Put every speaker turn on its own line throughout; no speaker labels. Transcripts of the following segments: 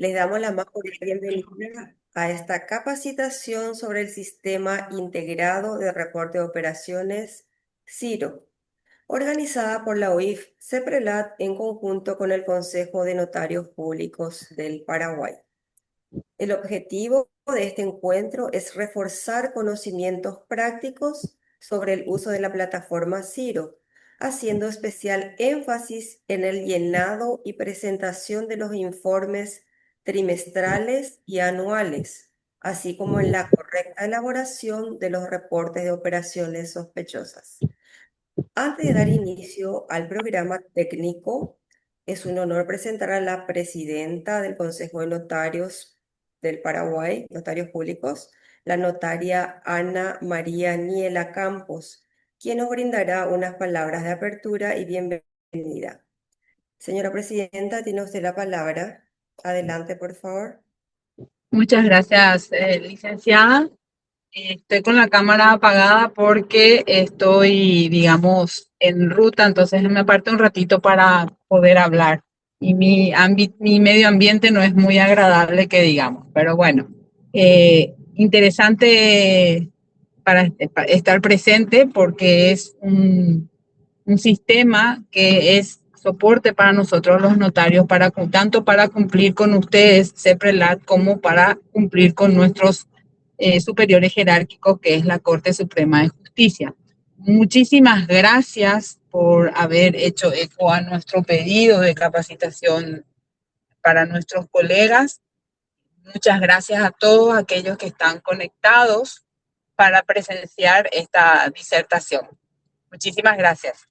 Les damos la más cordial bienvenida a esta capacitación sobre el Sistema Integrado de Reporte de Operaciones, CIRO, organizada por la OIF CEPRELAT en conjunto con el Consejo de Notarios Públicos del Paraguay. El objetivo de este encuentro es reforzar conocimientos prácticos sobre el uso de la plataforma CIRO, haciendo especial énfasis en el llenado y presentación de los informes trimestrales y anuales, así como en la correcta elaboración de los reportes de operaciones sospechosas. Antes de dar inicio al programa técnico, es un honor presentar a la presidenta del Consejo de Notarios del Paraguay, Notarios Públicos, la notaria Ana María Niela Campos, quien nos brindará unas palabras de apertura y bienvenida. Señora presidenta, tiene usted la palabra. Adelante, por favor.
Muchas gracias, licenciada. Estoy con la cámara apagada porque estoy, digamos, en ruta, entonces me aparto un ratito para poder hablar. Y mi medio ambiente no es muy agradable que digamos, pero bueno, interesante para estar presente porque es un sistema que es soporte para nosotros los notarios, tanto para cumplir con ustedes, CEPRELAT, como para cumplir con nuestros superiores jerárquicos, que es la Corte Suprema de Justicia. Muchísimas gracias por haber hecho eco a nuestro pedido de capacitación para nuestros colegas. Muchas gracias a todos aquellos que están conectados para presenciar esta disertación. Muchísimas gracias.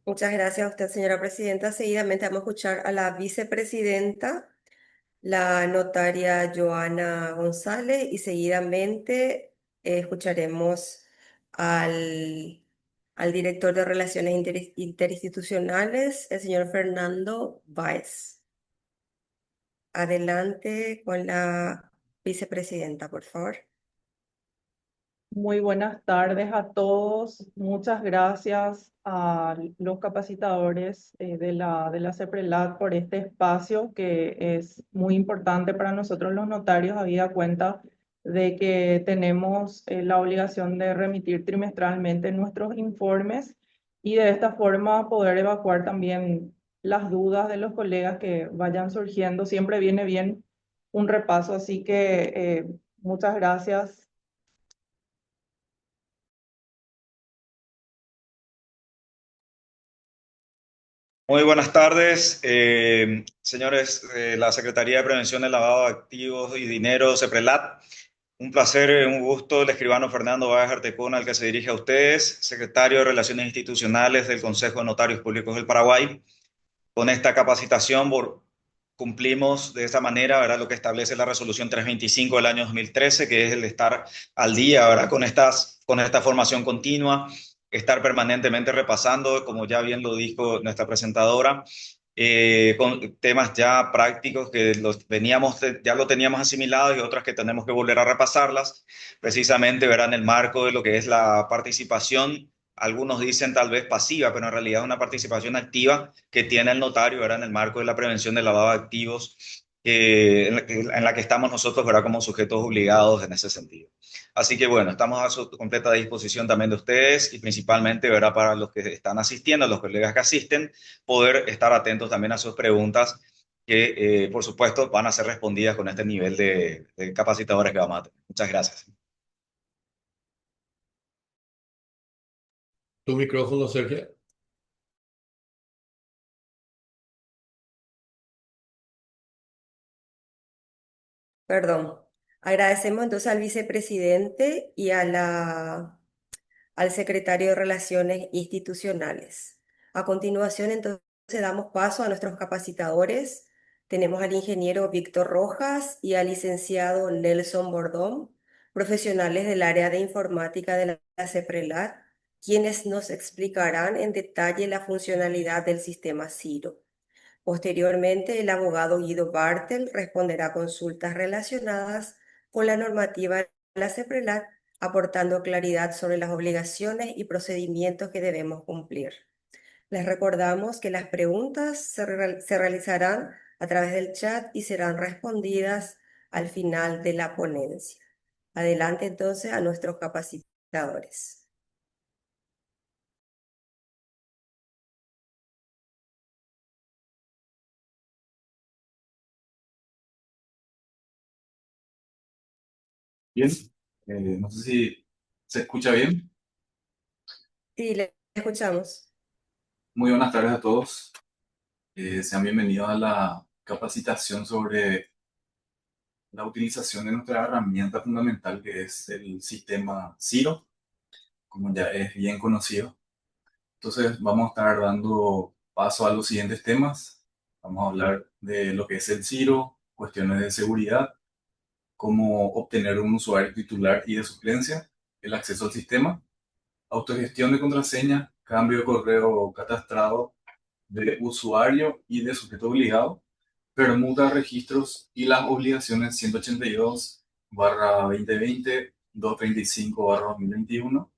Muchas gracias a usted, señora presidenta. Seguidamente vamos a escuchar a la vicepresidenta, la notaria Joana González, y seguidamente escucharemos al director de Relaciones Interinstitucionales, el señor Fernando Báez. Adelante con la vicepresidenta, por favor.
Muy buenas tardes a todos. Muchas gracias a los capacitadores de la CEPRELAT por este espacio que es muy importante para nosotros los notarios, habida cuenta de que tenemos la obligación de remitir trimestralmente nuestros informes y de esta forma poder evacuar también las dudas de los colegas que vayan surgiendo. Siempre viene bien un repaso, así que muchas gracias.
Muy buenas tardes, señores de la Secretaría de Prevención del Lavado de Activos y Dinero, CEPRELAT. Un placer, un gusto, el escribano Fernando Báez Artecona, al que se dirige a ustedes, secretario de Relaciones Institucionales del Consejo de Notarios Públicos del Paraguay. Con esta capacitación cumplimos de esta manera, ¿verdad?, lo que establece la resolución 325 del año 2013, que es el de estar al día, ¿verdad?, con esta formación continua, estar permanentemente repasando, como ya bien lo dijo nuestra presentadora, con temas ya prácticos que ya lo teníamos asimilados y otras que tenemos que volver a repasarlas, precisamente, ¿verdad?, en el marco de lo que es la participación. Algunos dicen tal vez pasiva, pero en realidad es una participación activa que tiene el notario, ¿verdad?, en el marco de la prevención del lavado de activos, en la que estamos nosotros, ¿verdad?, como sujetos obligados en ese sentido. Así que bueno, estamos a su completa disposición también de ustedes y principalmente, ¿verdad?, para los que están asistiendo, los colegas que asisten, poder estar atentos también a sus preguntas que, por supuesto, van a ser respondidas con este nivel de capacitadores que vamos a tener. Muchas gracias.
Tu micrófono, Sergio.
Perdón. Agradecemos entonces al vicepresidente y al secretario de Relaciones Institucionales. A continuación, entonces, damos paso a nuestros capacitadores. Tenemos al ingeniero Víctor Rojas y al licenciado Nelson Bordón, profesionales del área de informática de la CEPRELAT, quienes nos explicarán en detalle la funcionalidad del sistema CIRO. Posteriormente, el abogado Guido Bartel responderá a consultas relacionadas con la normativa de la CEPRELAT, aportando claridad sobre las obligaciones y procedimientos que debemos cumplir. Les recordamos que las preguntas se realizarán a través del chat y serán respondidas al final de la ponencia. Adelante entonces a nuestros capacitadores.
Bien, no sé si se escucha bien.
Sí, le escuchamos.
Muy buenas tardes a todos. Sean bienvenidos a la capacitación sobre la utilización de nuestra herramienta fundamental que es el sistema Zero, como ya es bien conocido. Entonces vamos a estar dando paso a los siguientes temas. Vamos a hablar de lo que es el Zero, cuestiones de seguridad, cómo obtener un usuario titular y de suplencia, el acceso al sistema, autogestión de contraseña, cambio de correo catastrado de usuario y de sujeto obligado, permuta de registros y las obligaciones 182/2020, 235/2021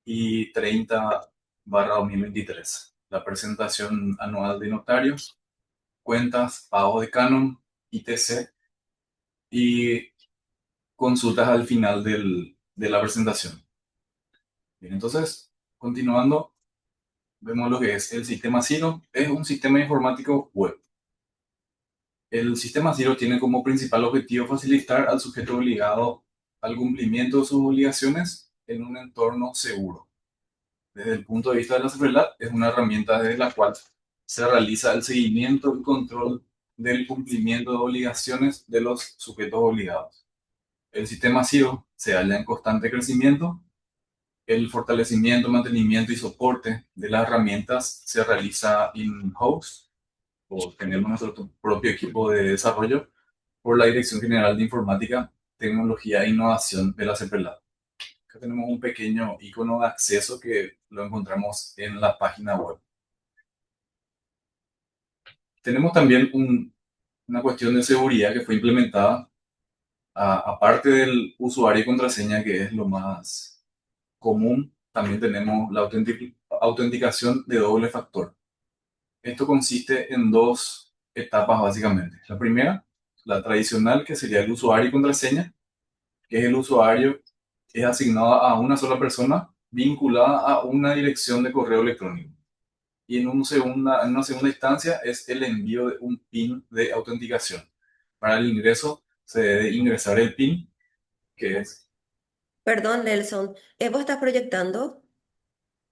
y 30/2023. La presentación anual de notarios, cuentas, pago de canon, ITC y consultas al final de la presentación. Bien, entonces, continuando, vemos lo que es el sistema Zero. Es un sistema informático web. El sistema Zero tiene como principal objetivo facilitar al sujeto obligado al cumplimiento de sus obligaciones en un entorno seguro. Desde el punto de vista de la seguridad, es una herramienta desde la cual se realiza el seguimiento y control del cumplimiento de obligaciones de los sujetos obligados. El sistema Zero se halla en constante crecimiento. El fortalecimiento, mantenimiento y soporte de las herramientas se realiza in-house o tenemos nuestro propio equipo de desarrollo por la Dirección General de Informática, Tecnología e Innovación de la CEPRELAD. Acá tenemos un pequeño icono de acceso que lo encontramos en la página web. Tenemos también una cuestión de seguridad que fue implementada, aparte del usuario y contraseña, que es lo más común. También tenemos la autenticación de doble factor. Esto consiste en dos etapas básicamente. La primera, la tradicional, que sería el usuario y contraseña, que es el usuario es asignado a una sola persona vinculada a una dirección de correo electrónico. Y en una segunda instancia es el envío de un PIN de autenticación. Para el ingreso se debe ingresar el PIN, que es...
Perdón, Nelson, ¿vos estás proyectando?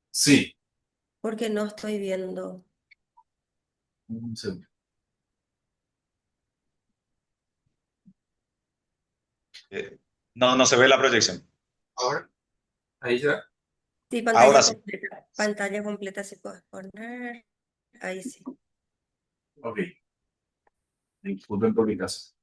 Sí,
Porque no estoy viendo.
un segundo.
No, no se ve la proyección.
Ahora, ahí ya.
Sí,
Ahora sí.
pantalla completa se puede poner. Ahí sí.
Ok, disculpen por mi caso.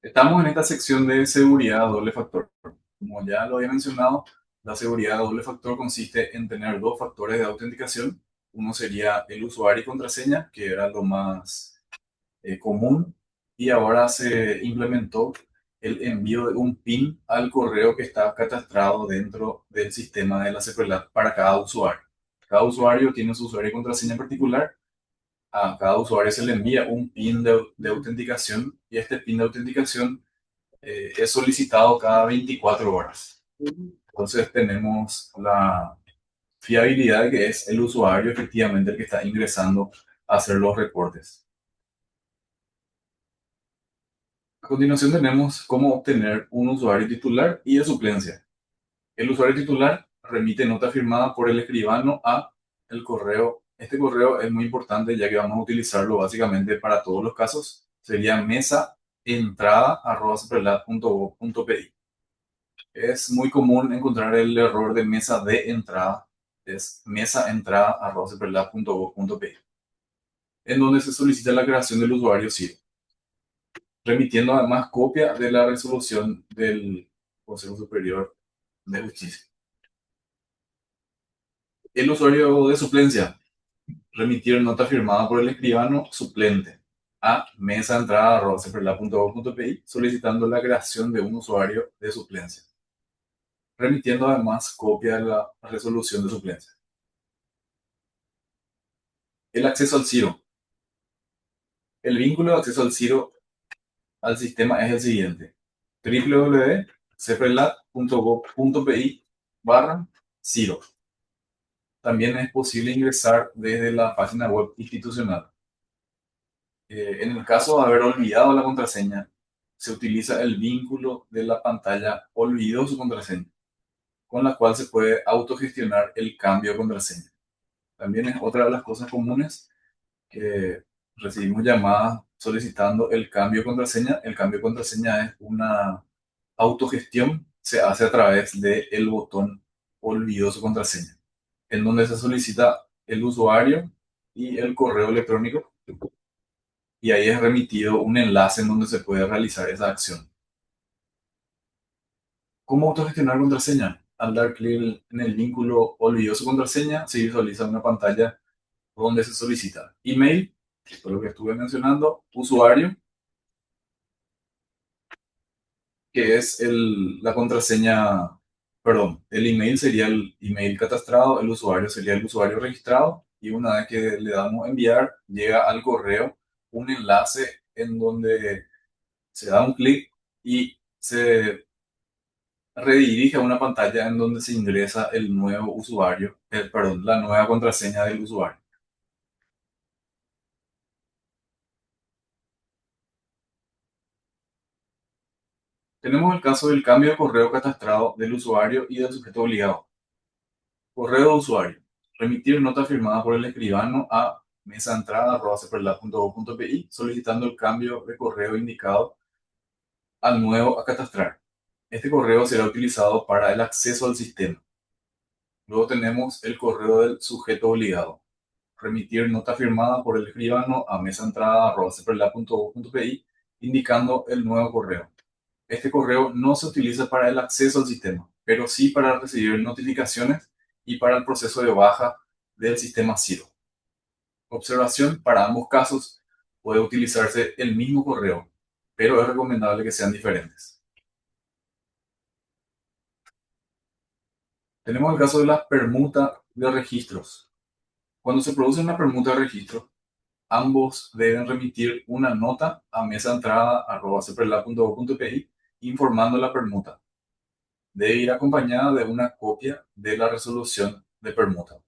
Estamos en esta sección de seguridad doble factor. Como ya lo había mencionado, la seguridad doble factor consiste en tener dos factores de autenticación. Uno sería el usuario y contraseña, que era lo más común, y ahora se implementó el envío de un PIN al correo que está catastrado dentro del sistema de la CEPRELAT para cada usuario. Cada usuario tiene su usuario y contraseña particular. A cada usuario se le envía un PIN de autenticación y este PIN de autenticación es solicitado cada 24 horas. Entonces tenemos la fiabilidad de que es el usuario efectivamente el que está ingresando a hacer los reportes. A continuación tenemos cómo obtener un usuario titular y de suplencia. El usuario titular remite nota firmada por el escribano a el correo. Este correo es muy importante ya que vamos a utilizarlo básicamente para todos los casos. Sería mesaentrada@ceprelat.gov.pi. Es muy común encontrar el error de mesa de entrada. Es mesaentrada@ceprelat.gov.pi, en donde se solicita la creación del usuario SID, remitiendo además copia de la resolución del Consejo Superior de Justicia. El usuario de suplencia, remitir nota firmada por el escribano suplente a mesaentrada@ceprelat.gov.pi solicitando la creación de un usuario de suplencia, remitiendo además copia de la resolución de suplencia. El acceso al Zero. El vínculo de acceso al Ciro al sistema es el siguiente: www.ceprelat.gov.pi/Ciro. También es posible ingresar desde la página web institucional. En el caso de haber olvidado la contraseña, se utiliza el vínculo de la pantalla "Olvidó su contraseña", con la cual se puede autogestionar el cambio de contraseña. También es otra de las cosas comunes que recibimos llamadas solicitando el cambio de contraseña. El cambio de contraseña es una autogestión, se hace a través del botón "Olvidó su contraseña", en donde se solicita el usuario y el correo electrónico, y ahí es remitido un enlace en donde se puede realizar esa acción. ¿Cómo autogestionar contraseña? Al dar clic en el vínculo "Olvidó su contraseña", se visualiza una pantalla donde se solicita email, esto es lo que estuve mencionando, usuario, que es la contraseña, perdón, el email sería el email catastrado, el usuario sería el usuario registrado, y una vez que le damos enviar, llega al correo un enlace en donde se da un clic y se redirige a una pantalla en donde se ingresa el nuevo usuario, perdón, la nueva contraseña del usuario. Tenemos el caso del cambio de correo catastrado del usuario y del sujeto obligado. Correo de usuario: remitir nota firmada por el escribano a mesaentrada@ceprelat.gov.pi solicitando el cambio de correo indicado al nuevo a catastrar. Este correo será utilizado para el acceso al sistema. Luego tenemos el correo del sujeto obligado: remitir nota firmada por el escribano a mesaentrada@ceprelat.gov.pi indicando el nuevo correo. Este correo no se utiliza para el acceso al sistema, pero sí para recibir notificaciones y para el proceso de baja del sistema Ciro. Observación: para ambos casos puede utilizarse el mismo correo, pero es recomendable que sean diferentes. Tenemos el caso de la permuta de registros. Cuando se produce una permuta de registro, ambos deben remitir una nota a mesaentrada@ceprelat.gov.pi informando la permuta. Debe ir acompañada de una copia de la resolución de permuta.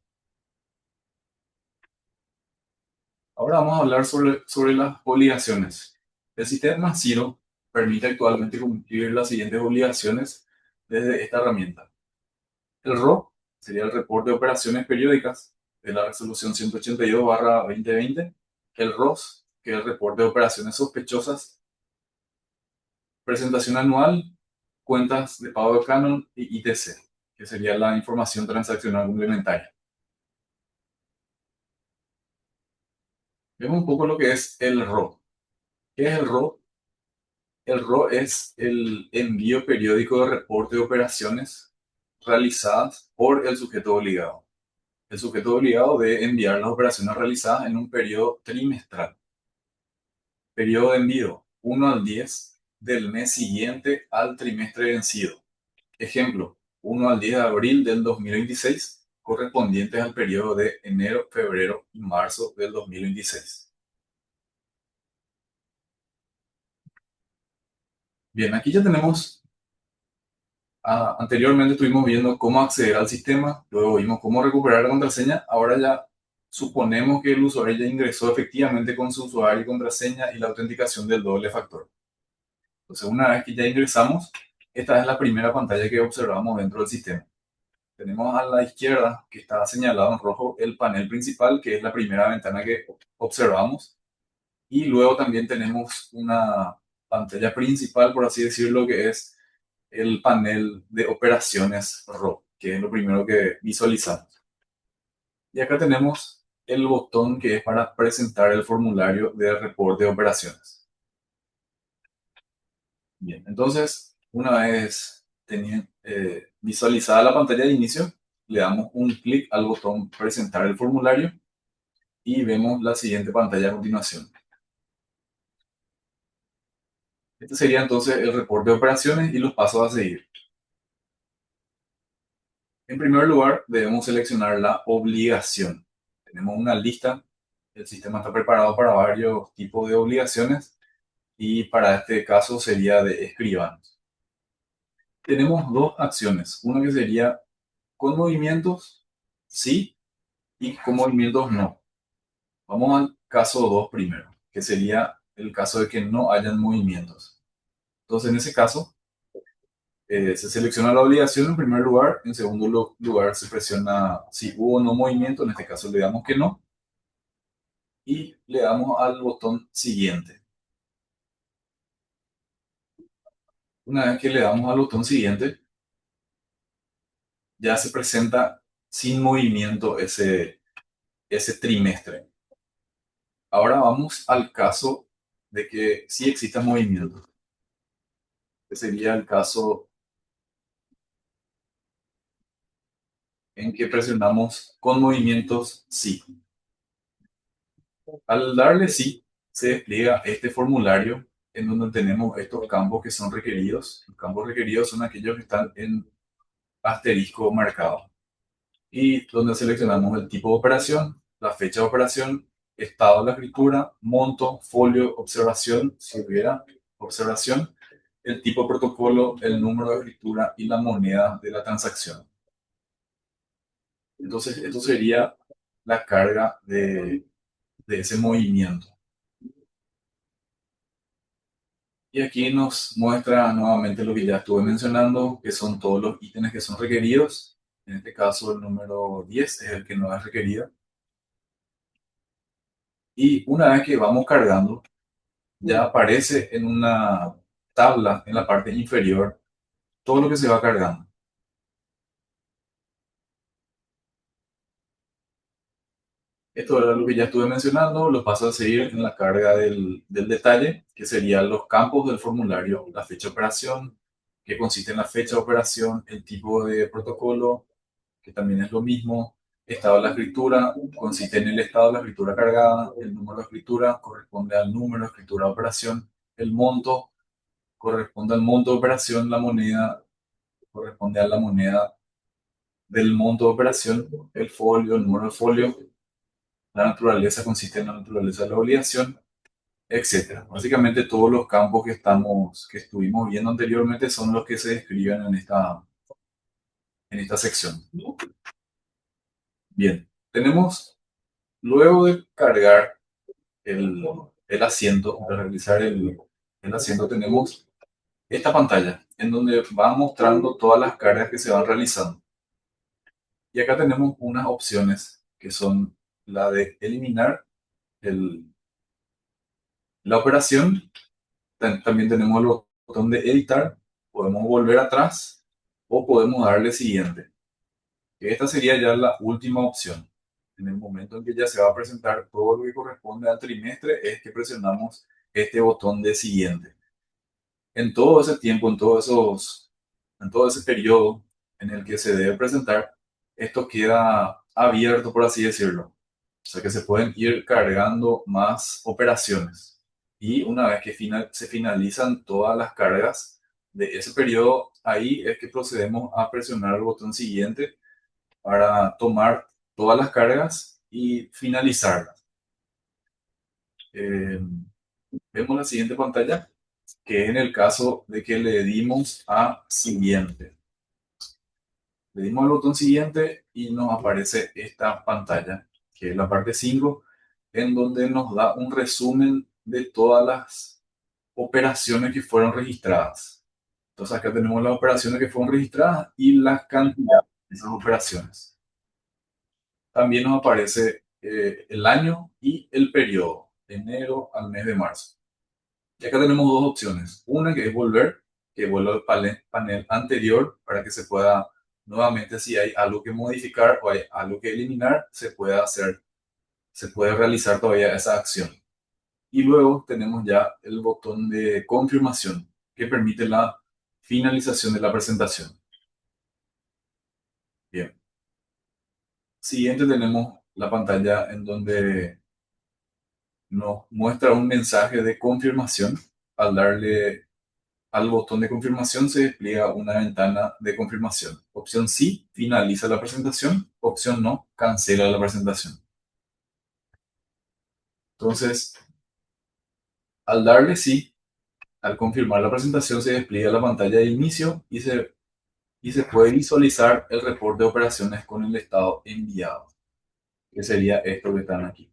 Ahora vamos a hablar sobre las obligaciones. El sistema Ciro permite actualmente cumplir las siguientes obligaciones desde esta herramienta. El RO sería el reporte de operaciones periódicas de la resolución 182/2020. El ROS, que es el reporte de operaciones sospechosas. Presentación anual, cuentas de pago de canon y ITC, que sería la información transaccional complementaria. Vemos un poco lo que es el RO. ¿Qué es el RO? El RO es el envío periódico de reporte de operaciones realizadas por el sujeto obligado. El sujeto obligado debe enviar las operaciones realizadas en un periodo trimestral. Periodo de envío: 1 al 10 del mes siguiente al trimestre vencido. Ejemplo: 1 al 10 de abril del 2026, correspondientes al periodo de enero, febrero y marzo del 2026. Bien, aquí ya tenemos, anteriormente estuvimos viendo cómo acceder al sistema, luego vimos cómo recuperar la contraseña. Ahora ya suponemos que el usuario ya ingresó efectivamente con su usuario y contraseña y la autenticación del doble factor. Entonces, una vez que ya ingresamos, esta es la primera pantalla que observamos dentro del sistema. Tenemos a la izquierda, que está señalado en rojo, el panel principal, que es la primera ventana que observamos. Y luego también tenemos una pantalla principal, por así decirlo, que es el panel de operaciones RO, que es lo primero que visualizamos. Y acá tenemos el botón que es para presentar el formulario de reporte de operaciones. Bien, entonces, una vez visualizada la pantalla de inicio, le damos un clic al botón presentar el formulario y vemos la siguiente pantalla a continuación. Este sería entonces el reporte de operaciones y los pasos a seguir. En primer lugar, debemos seleccionar la obligación. Tenemos una lista el sistema está preparado para varios tipos de obligaciones y para este caso sería de escribanos. Tenemos dos acciones, una que sería con movimientos sí y con movimientos no. Vamos al caso 2 primero, que sería el caso de que no hayan movimientos. Entonces, en ese caso, se selecciona la obligación en primer lugar, en segundo lugar se presiona si hubo o no movimiento, en este caso le damos que no, y le damos al botón siguiente. Una vez que le damos al botón siguiente, ya se presenta sin movimiento ese trimestre. Ahora vamos al caso de que sí exista movimiento, que sería el caso en que presionamos con movimientos sí. Al darle sí, se despliega este formulario en donde tenemos estos campos que son requeridos. Los campos requeridos son aquellos que están en asterisco marcado y donde seleccionamos el tipo de operación, la fecha de operación, estado de la escritura, monto, folio, observación, si hubiera observación, el tipo de protocolo, el número de escritura y la moneda de la transacción. Entonces, esto sería la carga de ese movimiento. Y aquí nos muestra nuevamente lo que ya estuve mencionando, que son todos los ítems que son requeridos. En este caso, el número 10 es el que no es requerido. Y una vez que vamos cargando, ya aparece en una tabla en la parte inferior todo lo que se va cargando. Esto era lo que ya estuve mencionando, lo paso a seguir en la carga del detalle, que serían los campos del formulario, la fecha de operación, que consiste en la fecha de operación, el tipo de protocolo, que también es lo mismo, estado de la escritura, consiste en el estado de la escritura cargada, el número de escritura corresponde al número de escritura de operación, el monto corresponde al monto de operación, la moneda corresponde a la moneda del monto de operación, el folio, el número de folio, la naturaleza consiste en la naturaleza de la obligación, etcétera. Básicamente todos los campos que estuvimos viendo anteriormente son los que se describen en esta sección. Bien, tenemos, luego de cargar el asiento, de realizar el asiento, tenemos esta pantalla en donde va mostrando todas las cargas que se van realizando. Y acá tenemos unas opciones que son la de eliminar la operación. También tenemos el botón de editar, podemos volver atrás o podemos darle siguiente. Esta sería ya la última opción. En el momento en que ya se va a presentar todo lo que corresponde al trimestre, es que presionamos este botón de siguiente. En todo ese tiempo, en todo ese periodo en el que se debe presentar, esto queda abierto, por así decirlo. O sea que se pueden ir cargando más operaciones. Y una vez que se finalizan todas las cargas de ese periodo, ahí es que procedemos a presionar el botón siguiente para tomar todas las cargas y finalizarlas. Vemos la siguiente pantalla, que es en el caso de que le dimos a siguiente. Le dimos al botón siguiente y nos aparece esta pantalla, que es la parte 5, en donde nos da un resumen de todas las operaciones que fueron registradas. Entonces acá tenemos las operaciones que fueron registradas y las cantidades de esas operaciones. También nos aparece el año y el periodo, de enero al mes de marzo. Y acá tenemos dos opciones. Una que es volver, que vuelva al panel anterior para que se pueda nuevamente, si hay algo que modificar o hay algo que eliminar, se puede realizar todavía esa acción. Y luego tenemos ya el botón de confirmación que permite la finalización de la presentación. Bien. Siguiente tenemos la pantalla en donde nos muestra un mensaje de confirmación. Al darle al botón de confirmación se despliega una ventana de confirmación. Opción sí, finaliza la presentación. Opción no, cancela la presentación. Entonces, al darle sí, al confirmar la presentación se despliega la pantalla de inicio y se puede visualizar el reporte de operaciones con el estado enviado, que sería esto que están aquí.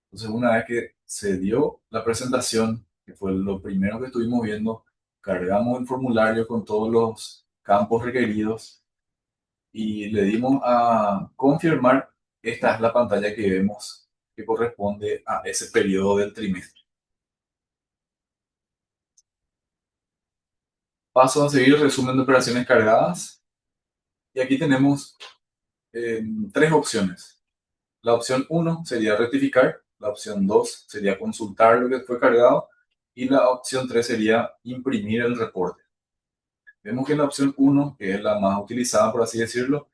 Entonces, una vez que se dio la presentación, que fue lo primero que estuvimos viendo, cargamos el formulario con todos los campos requeridos y le dimos a confirmar. Esta es la pantalla que vemos que corresponde a ese periodo del trimestre. Paso a seguir el resumen de operaciones cargadas. Y aquí tenemos tres opciones. La opción 1 sería rectificar, la opción 2 sería consultar lo que fue cargado y la opción 3 sería imprimir el reporte. Vemos que la opción 1, que es la más utilizada por así decirlo,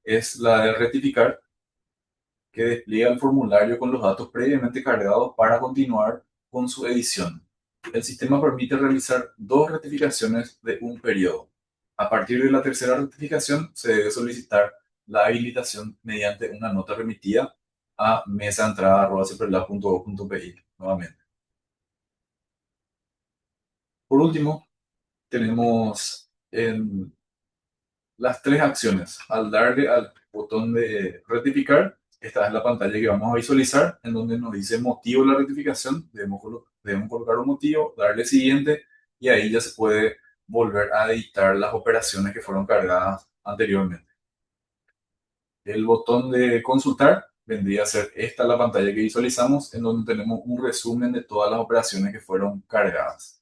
es la de rectificar, que despliega el formulario con los datos previamente cargados para continuar con su edición. El sistema permite realizar dos rectificaciones de un periodo. A partir de la tercera rectificación se debe solicitar la habilitación mediante una nota remitida a mesaentrada@ceprelab.gov.pi nuevamente. Por último, tenemos las tres acciones. Al darle al botón de rectificar, esta es la pantalla que vamos a visualizar, en donde nos dice motivo de la rectificación. Debemos colocar un motivo, darle siguiente, y ahí ya se puede volver a editar las operaciones que fueron cargadas anteriormente. El botón de consultar vendría a ser esta la pantalla que visualizamos, en donde tenemos un resumen de todas las operaciones que fueron cargadas.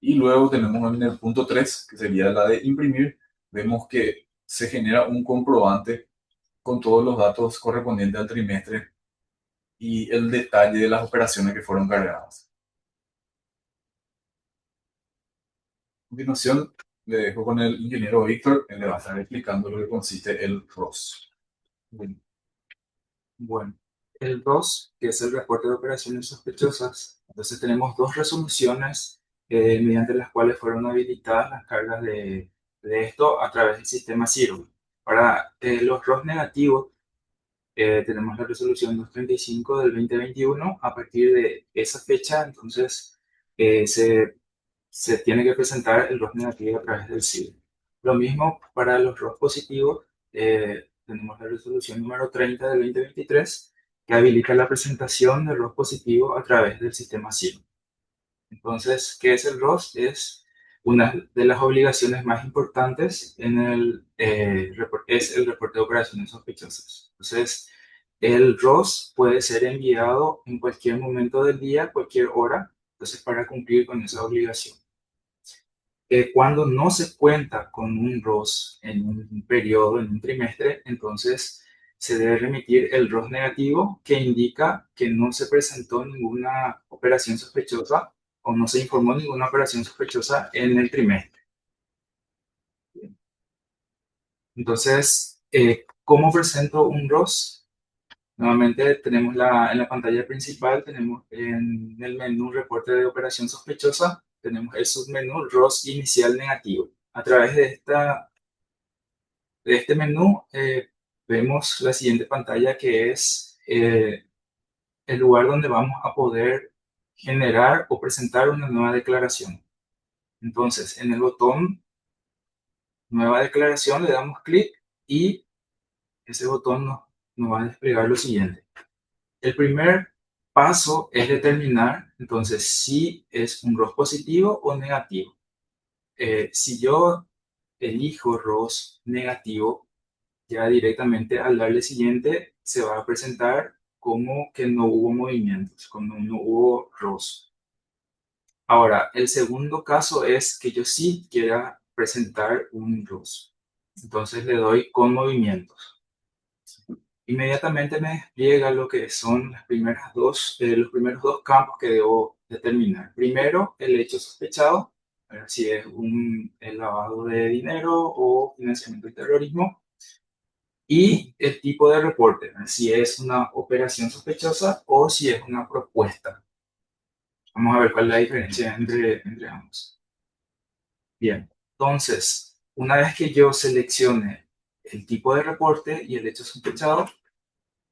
Y luego tenemos en el punto 3, que sería la de imprimir, vemos que se genera un comprobante con todos los datos correspondientes al trimestre y el detalle de las operaciones que fueron cargadas. A continuación, le dejo con el ingeniero Víctor, él le va a estar explicando lo que consiste el ROS.
Bueno, el ROS, que es el reporte de operaciones sospechosas, entonces tenemos dos resoluciones mediante las cuales fueron habilitadas las cargas de esto a través del sistema Zero. Para los ROS negativos, tenemos la resolución 235 del 2021. A partir de esa fecha, entonces, se tiene que presentar el ROS negativo a través del CID. Lo mismo para los ROS positivos. Tenemos la resolución número 30 del 2023 que habilita la presentación del ROS positivo a través del sistema CID. Entonces, ¿qué es el ROS? Es una de las obligaciones más importantes es el reporte de operaciones sospechosas. Entonces, el ROS puede ser enviado en cualquier momento del día, cualquier hora, entonces para cumplir con esa obligación. Cuando no se cuenta con un ROS en un periodo, en un trimestre, entonces se debe remitir el ROS negativo que indica que no se presentó ninguna operación sospechosa o no se informó ninguna operación sospechosa en el trimestre. Entonces, ¿cómo presento un ROS? Nuevamente tenemos en la pantalla principal, tenemos en el menú reporte de operación sospechosa, tenemos el submenú ROS inicial negativo. A través de este menú vemos la siguiente pantalla, que es el lugar donde vamos a poder generar o presentar una nueva declaración. Entonces, en el botón nueva declaración le damos clic y ese botón nos va a desplegar lo siguiente. El primer paso es determinar entonces si es un ROS positivo o negativo. Si yo elijo ROS negativo, ya directamente al darle siguiente se va a presentar como que no hubo movimientos, como no hubo ROS. Ahora, el segundo caso es que yo sí quiera presentar un ROS. Entonces le doy con movimientos. Inmediatamente me despliega lo que son los primeros dos campos que debo determinar. Primero, el hecho sospechado, a ver si es el lavado de dinero o financiamiento del terrorismo. Y el tipo de reporte, si es una operación sospechosa o si es una propuesta. Vamos a ver cuál es la diferencia entre ambos. Bien, entonces, una vez que yo seleccione el tipo de reporte y el hecho sospechado,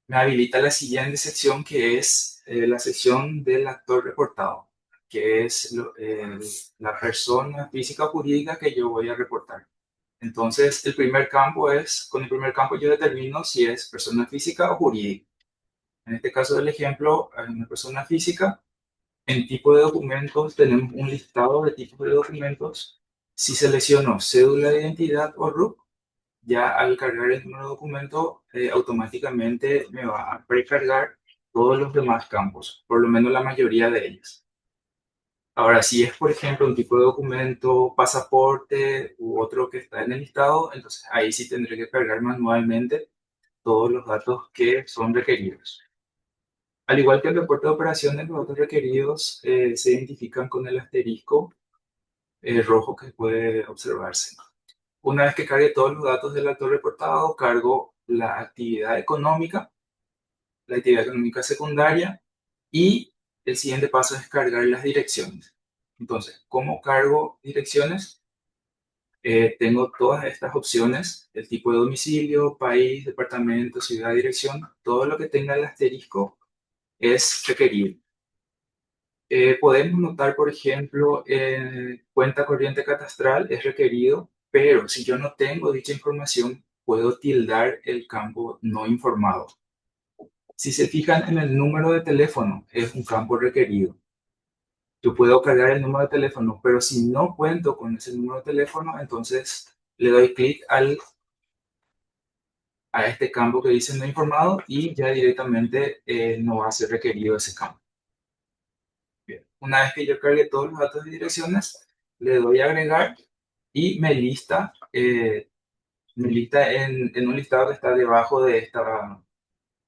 me habilita la siguiente sección, que es la sección del actor reportado, que es la persona física o jurídica que yo voy a reportar. Entonces, con el primer campo yo determino si es persona física o jurídica. En este caso del ejemplo, hay una persona física. En tipo de documentos tenemos un listado de tipos de documentos. Si selecciono cédula de identidad o RUC, ya al cargar el número de documento, automáticamente me va a precargar todos los demás campos, por lo menos la mayoría de ellos. Ahora, si es, por ejemplo, un tipo de documento, pasaporte u otro que está en el listado, entonces ahí sí tendré que cargar manualmente todos los datos que son requeridos. Al igual que el reporte de operaciones, los datos requeridos se identifican con el asterisco rojo que puede observarse. Una vez que cargue todos los datos del actor reportado, cargo la actividad económica secundaria, y el siguiente paso es cargar las direcciones. Entonces, ¿cómo cargo direcciones? Tengo todas estas opciones: el tipo de domicilio, país, departamento, ciudad, dirección. Todo lo que tenga el asterisco es requerido. Podemos notar, por ejemplo, cuenta corriente catastral es requerido, pero si yo no tengo dicha información, puedo tildar el campo no informado. Si se fijan en el número de teléfono, es un campo requerido. Yo puedo cargar el número de teléfono, pero si no cuento con ese número de teléfono, entonces le doy clic a este campo que dice no informado y ya directamente no va a ser requerido ese campo. Bien. Una vez que yo cargue todos los datos de direcciones, le doy a agregar y me lista en un listado que está debajo de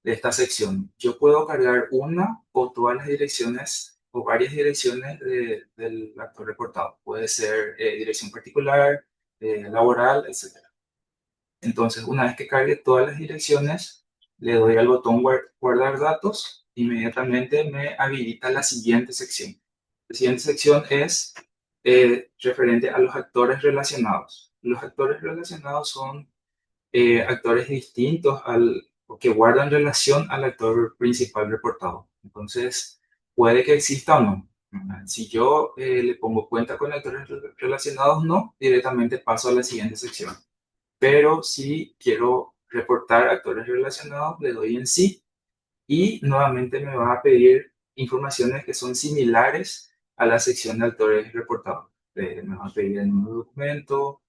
esta sección. Yo puedo cargar una o todas las direcciones o varias direcciones del actor reportado. Puede ser dirección particular, laboral, etc. Entonces, una vez que cargue todas las direcciones, le doy al botón guardar datos. Inmediatamente me habilita la siguiente sección. La siguiente sección es referente a los actores relacionados. Los actores relacionados son actores distintos o que guardan relación al actor principal reportado. Entonces, puede que exista o no. Si yo le pongo cuenta con actores relacionados, no, directamente paso a la siguiente sección. Pero si quiero reportar actores relacionados, le doy en sí y nuevamente me va a pedir informaciones que son similares a la sección de actores reportados. Me va a pedir el número de documento,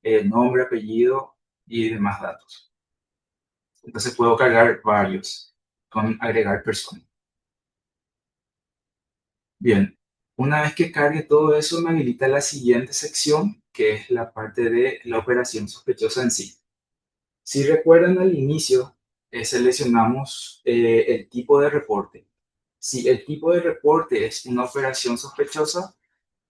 el nombre, apellido y demás datos. Entonces puedo cargar varios con agregar persona. Bien, una vez que cargue todo eso, me habilita la siguiente sección, que es la parte de la operación sospechosa en sí. Si recuerdan al inicio, seleccionamos el tipo de reporte. Si el tipo de reporte es una operación sospechosa,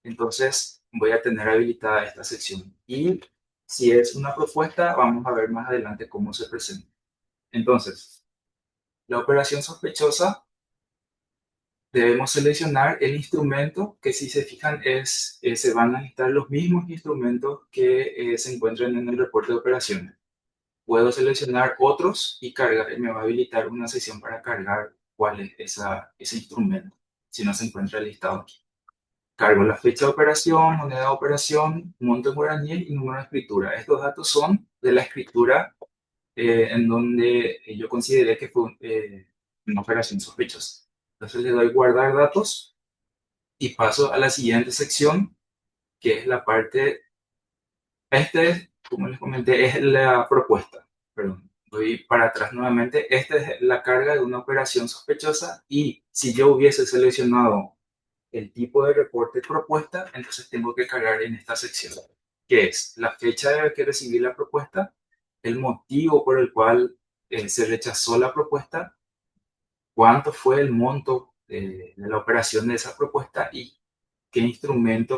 entonces voy a tener habilitada esta sección. Y si es una propuesta, vamos a ver más adelante cómo se presenta. Entonces, la operación sospechosa, debemos seleccionar el instrumento, que si se fijan se van a listar los mismos instrumentos que se encuentran en el reporte de operaciones. Puedo seleccionar otros y me va a habilitar una sección para cargar cuál es ese instrumento, si no se encuentra listado aquí. Cargo la fecha de operación, moneda de operación, monto en guaraní y número de escritura. Estos datos son de la escritura en donde yo consideré que fue una operación sospechosa. Entonces le doy guardar datos y paso a la siguiente sección, que es la parte, como les comenté, es la propuesta. Perdón, voy para atrás nuevamente. Esta es la carga de una operación sospechosa y si yo hubiese seleccionado el tipo de reporte propuesta, entonces tengo que cargar en esta sección, que es la fecha de que recibí la propuesta, el motivo por el cual se rechazó la propuesta, cuánto fue el monto de la operación de esa propuesta y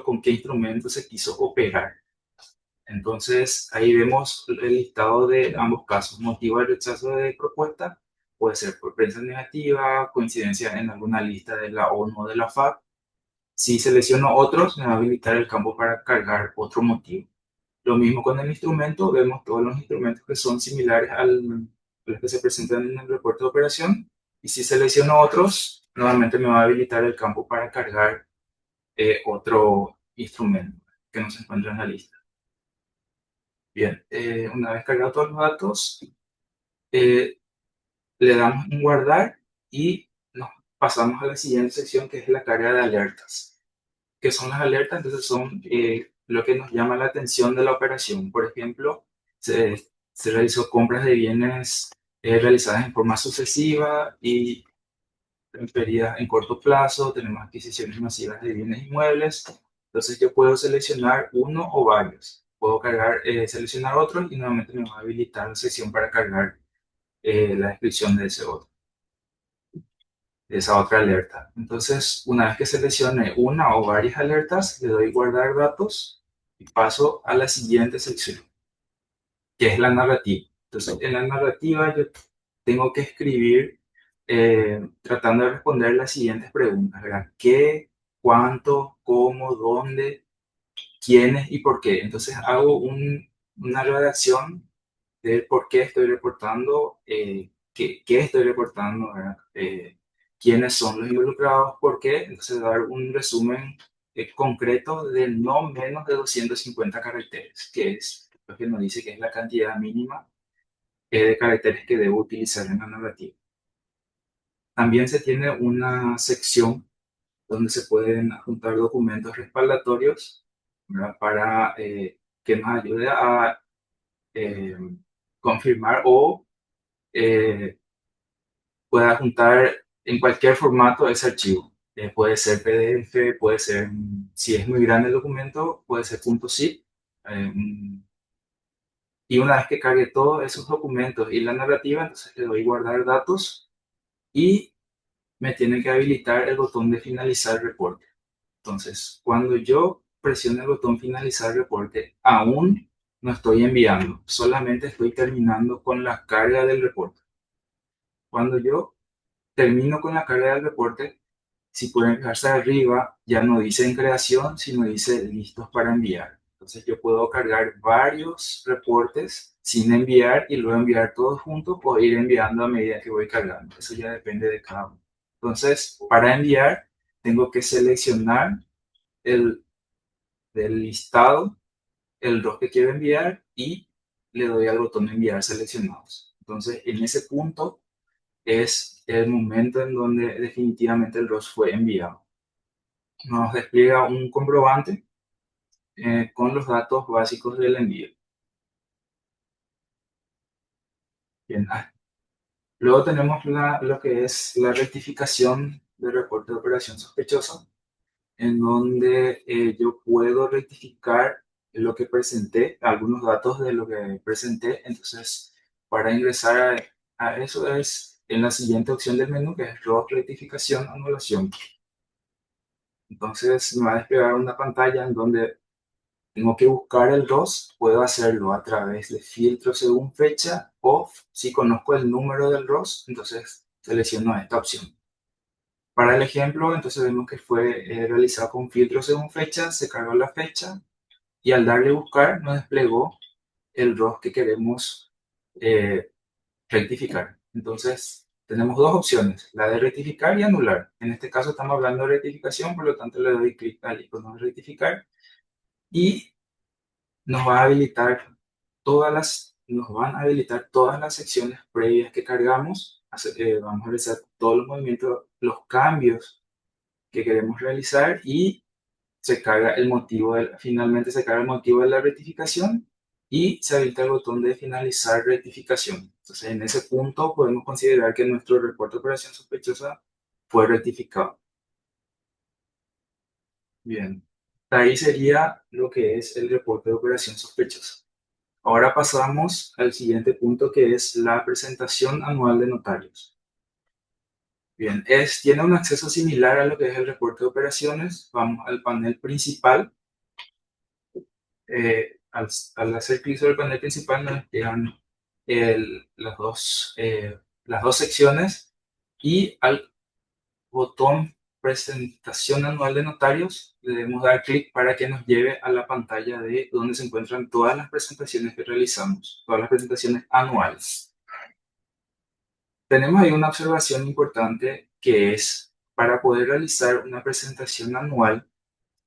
con qué instrumento se quiso operar. Entonces, ahí vemos el listado de ambos casos. Motivo de rechazo de propuesta puede ser por prensa negativa, coincidencia en alguna lista de la ONU o de la FAC. Si selecciono otros, me va a habilitar el campo para cargar otro motivo. Lo mismo con el instrumento, vemos todos los instrumentos que son similares a los que se presentan en el reporte de operación. Y si selecciono otros, nuevamente me va a habilitar el campo para cargar otro instrumento que no se encuentra en la lista. Bien, una vez cargados todos los datos, eh, le damos en guardar y nos pasamos a la siguiente sección, que es la carga de alertas. ¿Qué son las alertas? Entonces son lo que nos llama la atención de la operación. Por ejemplo, se realizó compras de bienes realizadas en forma sucesiva y transferidas en corto plazo, tenemos adquisiciones masivas de bienes inmuebles. Entonces yo puedo seleccionar uno o varios. Puedo cargar, seleccionar otro y nuevamente me va a habilitar la sección para cargar la descripción de ese otro, de esa otra alerta. Entonces, una vez que seleccione una o varias alertas, le doy guardar datos y paso a la siguiente sección, que es la narrativa. Entonces, en la narrativa yo tengo que escribir tratando de responder las siguientes preguntas, ¿verdad? ¿Qué, cuánto, cómo, dónde, quiénes y por qué? Entonces, hago una redacción de por qué estoy reportando, qué estoy reportando, ¿verdad? Quiénes son los involucrados, por qué. Entonces, dar un resumen concreto de no menos de 250 caracteres, que es lo que nos dice que es la cantidad mínima de caracteres que debo utilizar en la narrativa. También se tiene una sección donde se pueden adjuntar documentos respaldatorios, ¿verdad? Para que nos ayude a eh, confirmar o pueda adjuntar en cualquier formato ese archivo. Puede ser PDF, puede ser, si es muy grande el documento, puede ser .zip. eh, y una vez que cargue todos esos documentos y la narrativa, entonces le doy guardar datos y me tiene que habilitar el botón de finalizar reporte. Entonces, cuando yo presiono el botón finalizar reporte, aún no estoy enviando, solamente estoy terminando con la carga del reporte. Cuando yo termino con la carga del reporte, si pueden fijarse arriba, ya no dice en creación, sino dice listos para enviar. Entonces yo puedo cargar varios reportes sin enviar y luego enviar todos juntos o ir enviando a medida que voy cargando. Eso ya depende de cada uno. Entonces, para enviar, tengo que seleccionar el del listado, el ROS que quiero enviar y le doy al botón de enviar seleccionados. Entonces, en ese punto es el momento en donde definitivamente el ROS fue enviado. Nos despliega un comprobante con los datos básicos del envío. Bien. Luego tenemos lo que es la rectificación del reporte de operación sospechosa, en donde yo puedo rectificar lo que presenté, algunos datos de lo que presenté. Entonces, para ingresar a eso es en la siguiente opción del menú, que es ROS, rectificación, anulación. Entonces, me va a desplegar una pantalla en donde tengo que buscar el ROS, puedo hacerlo a través de filtro según fecha o si conozco el número del ROS, entonces selecciono esta opción. Para el ejemplo, entonces vemos que fue realizado con filtro según fecha, se cargó la fecha y al darle buscar nos desplegó el ROS que queremos eh, rectificar. Entonces tenemos dos opciones, la de rectificar y anular. En este caso estamos hablando de rectificación, por lo tanto le doy clic al icono de rectificar y nos va a habilitar nos van a habilitar todas las secciones previas que cargamos. Vamos a realizar todos los movimientos, los cambios que queremos realizar y se carga el motivo, finalmente se carga el motivo de la rectificación y se habilita el botón de finalizar rectificación. Entonces, en ese punto podemos considerar que nuestro reporte de operación sospechosa fue rectificado. Bien, ahí sería lo que es el reporte de operación sospechosa. Ahora pasamos al siguiente punto, que es la presentación anual de notarios. Bien, tiene un acceso similar a lo que es el reporte de operaciones. Vamos al panel principal. Al hacer clic sobre el panel principal nos llegan las dos secciones y al botón presentación anual de notarios le debemos dar clic para que nos lleve a la pantalla de donde se encuentran todas las presentaciones que realizamos, todas las presentaciones anuales. Tenemos ahí una observación importante que es Para poder realizar una presentación anual,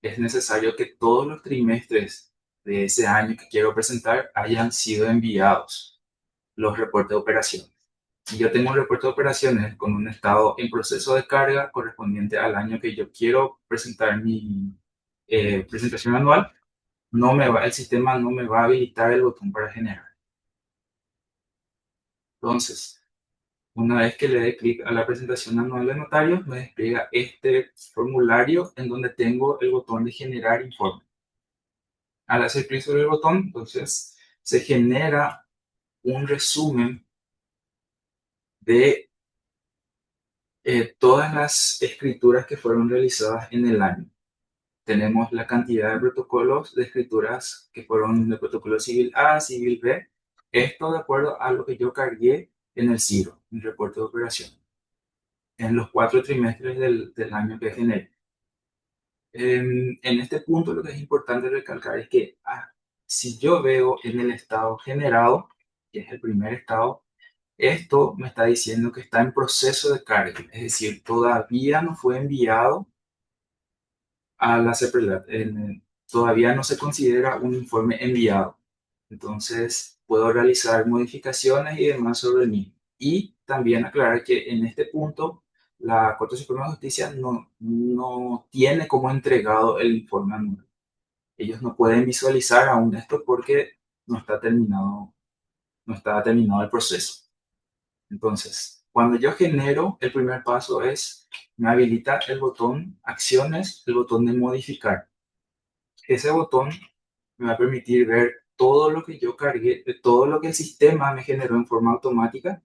es necesario que todos los trimestres de ese año que quiero presentar hayan sido enviados los reportes de operaciones. Si yo tengo un reporte de operaciones con un estado en proceso de carga correspondiente al año que yo quiero presentar mi presentación anual, el sistema no me va a habilitar el botón para generar. Entonces, una vez que le dé clic a la presentación anual de notarios, me despliega este formulario en donde tengo el botón de generar informe. Al hacer clic sobre el botón, entonces se genera un resumen de todas las escrituras que fueron realizadas en el año. Tenemos la cantidad de protocolos de escrituras que fueron de protocolo civil A, civil B. Esto de acuerdo a lo que yo cargué en el CIRO, en el reporte de operación, en los 4 trimestres del año que generé. En este punto lo que es importante recalcar es que si yo veo en el estado generado, que es el primer estado, esto me está diciendo que está en proceso de carga, es decir, todavía no fue enviado a la CEPRELAT, todavía no se considera un informe enviado. Entonces, puedo realizar modificaciones y demás sobre el mismo. Y también aclarar que en este punto, la Corte Suprema de Justicia no tiene como entregado el informe anual. Ellos no pueden visualizar aún esto porque no está terminado el proceso. Entonces, cuando yo genero, el primer paso es, me habilita el botón acciones, el botón de modificar. Ese botón me va a permitir ver todo lo que yo cargué, todo lo que el sistema me generó en forma automática,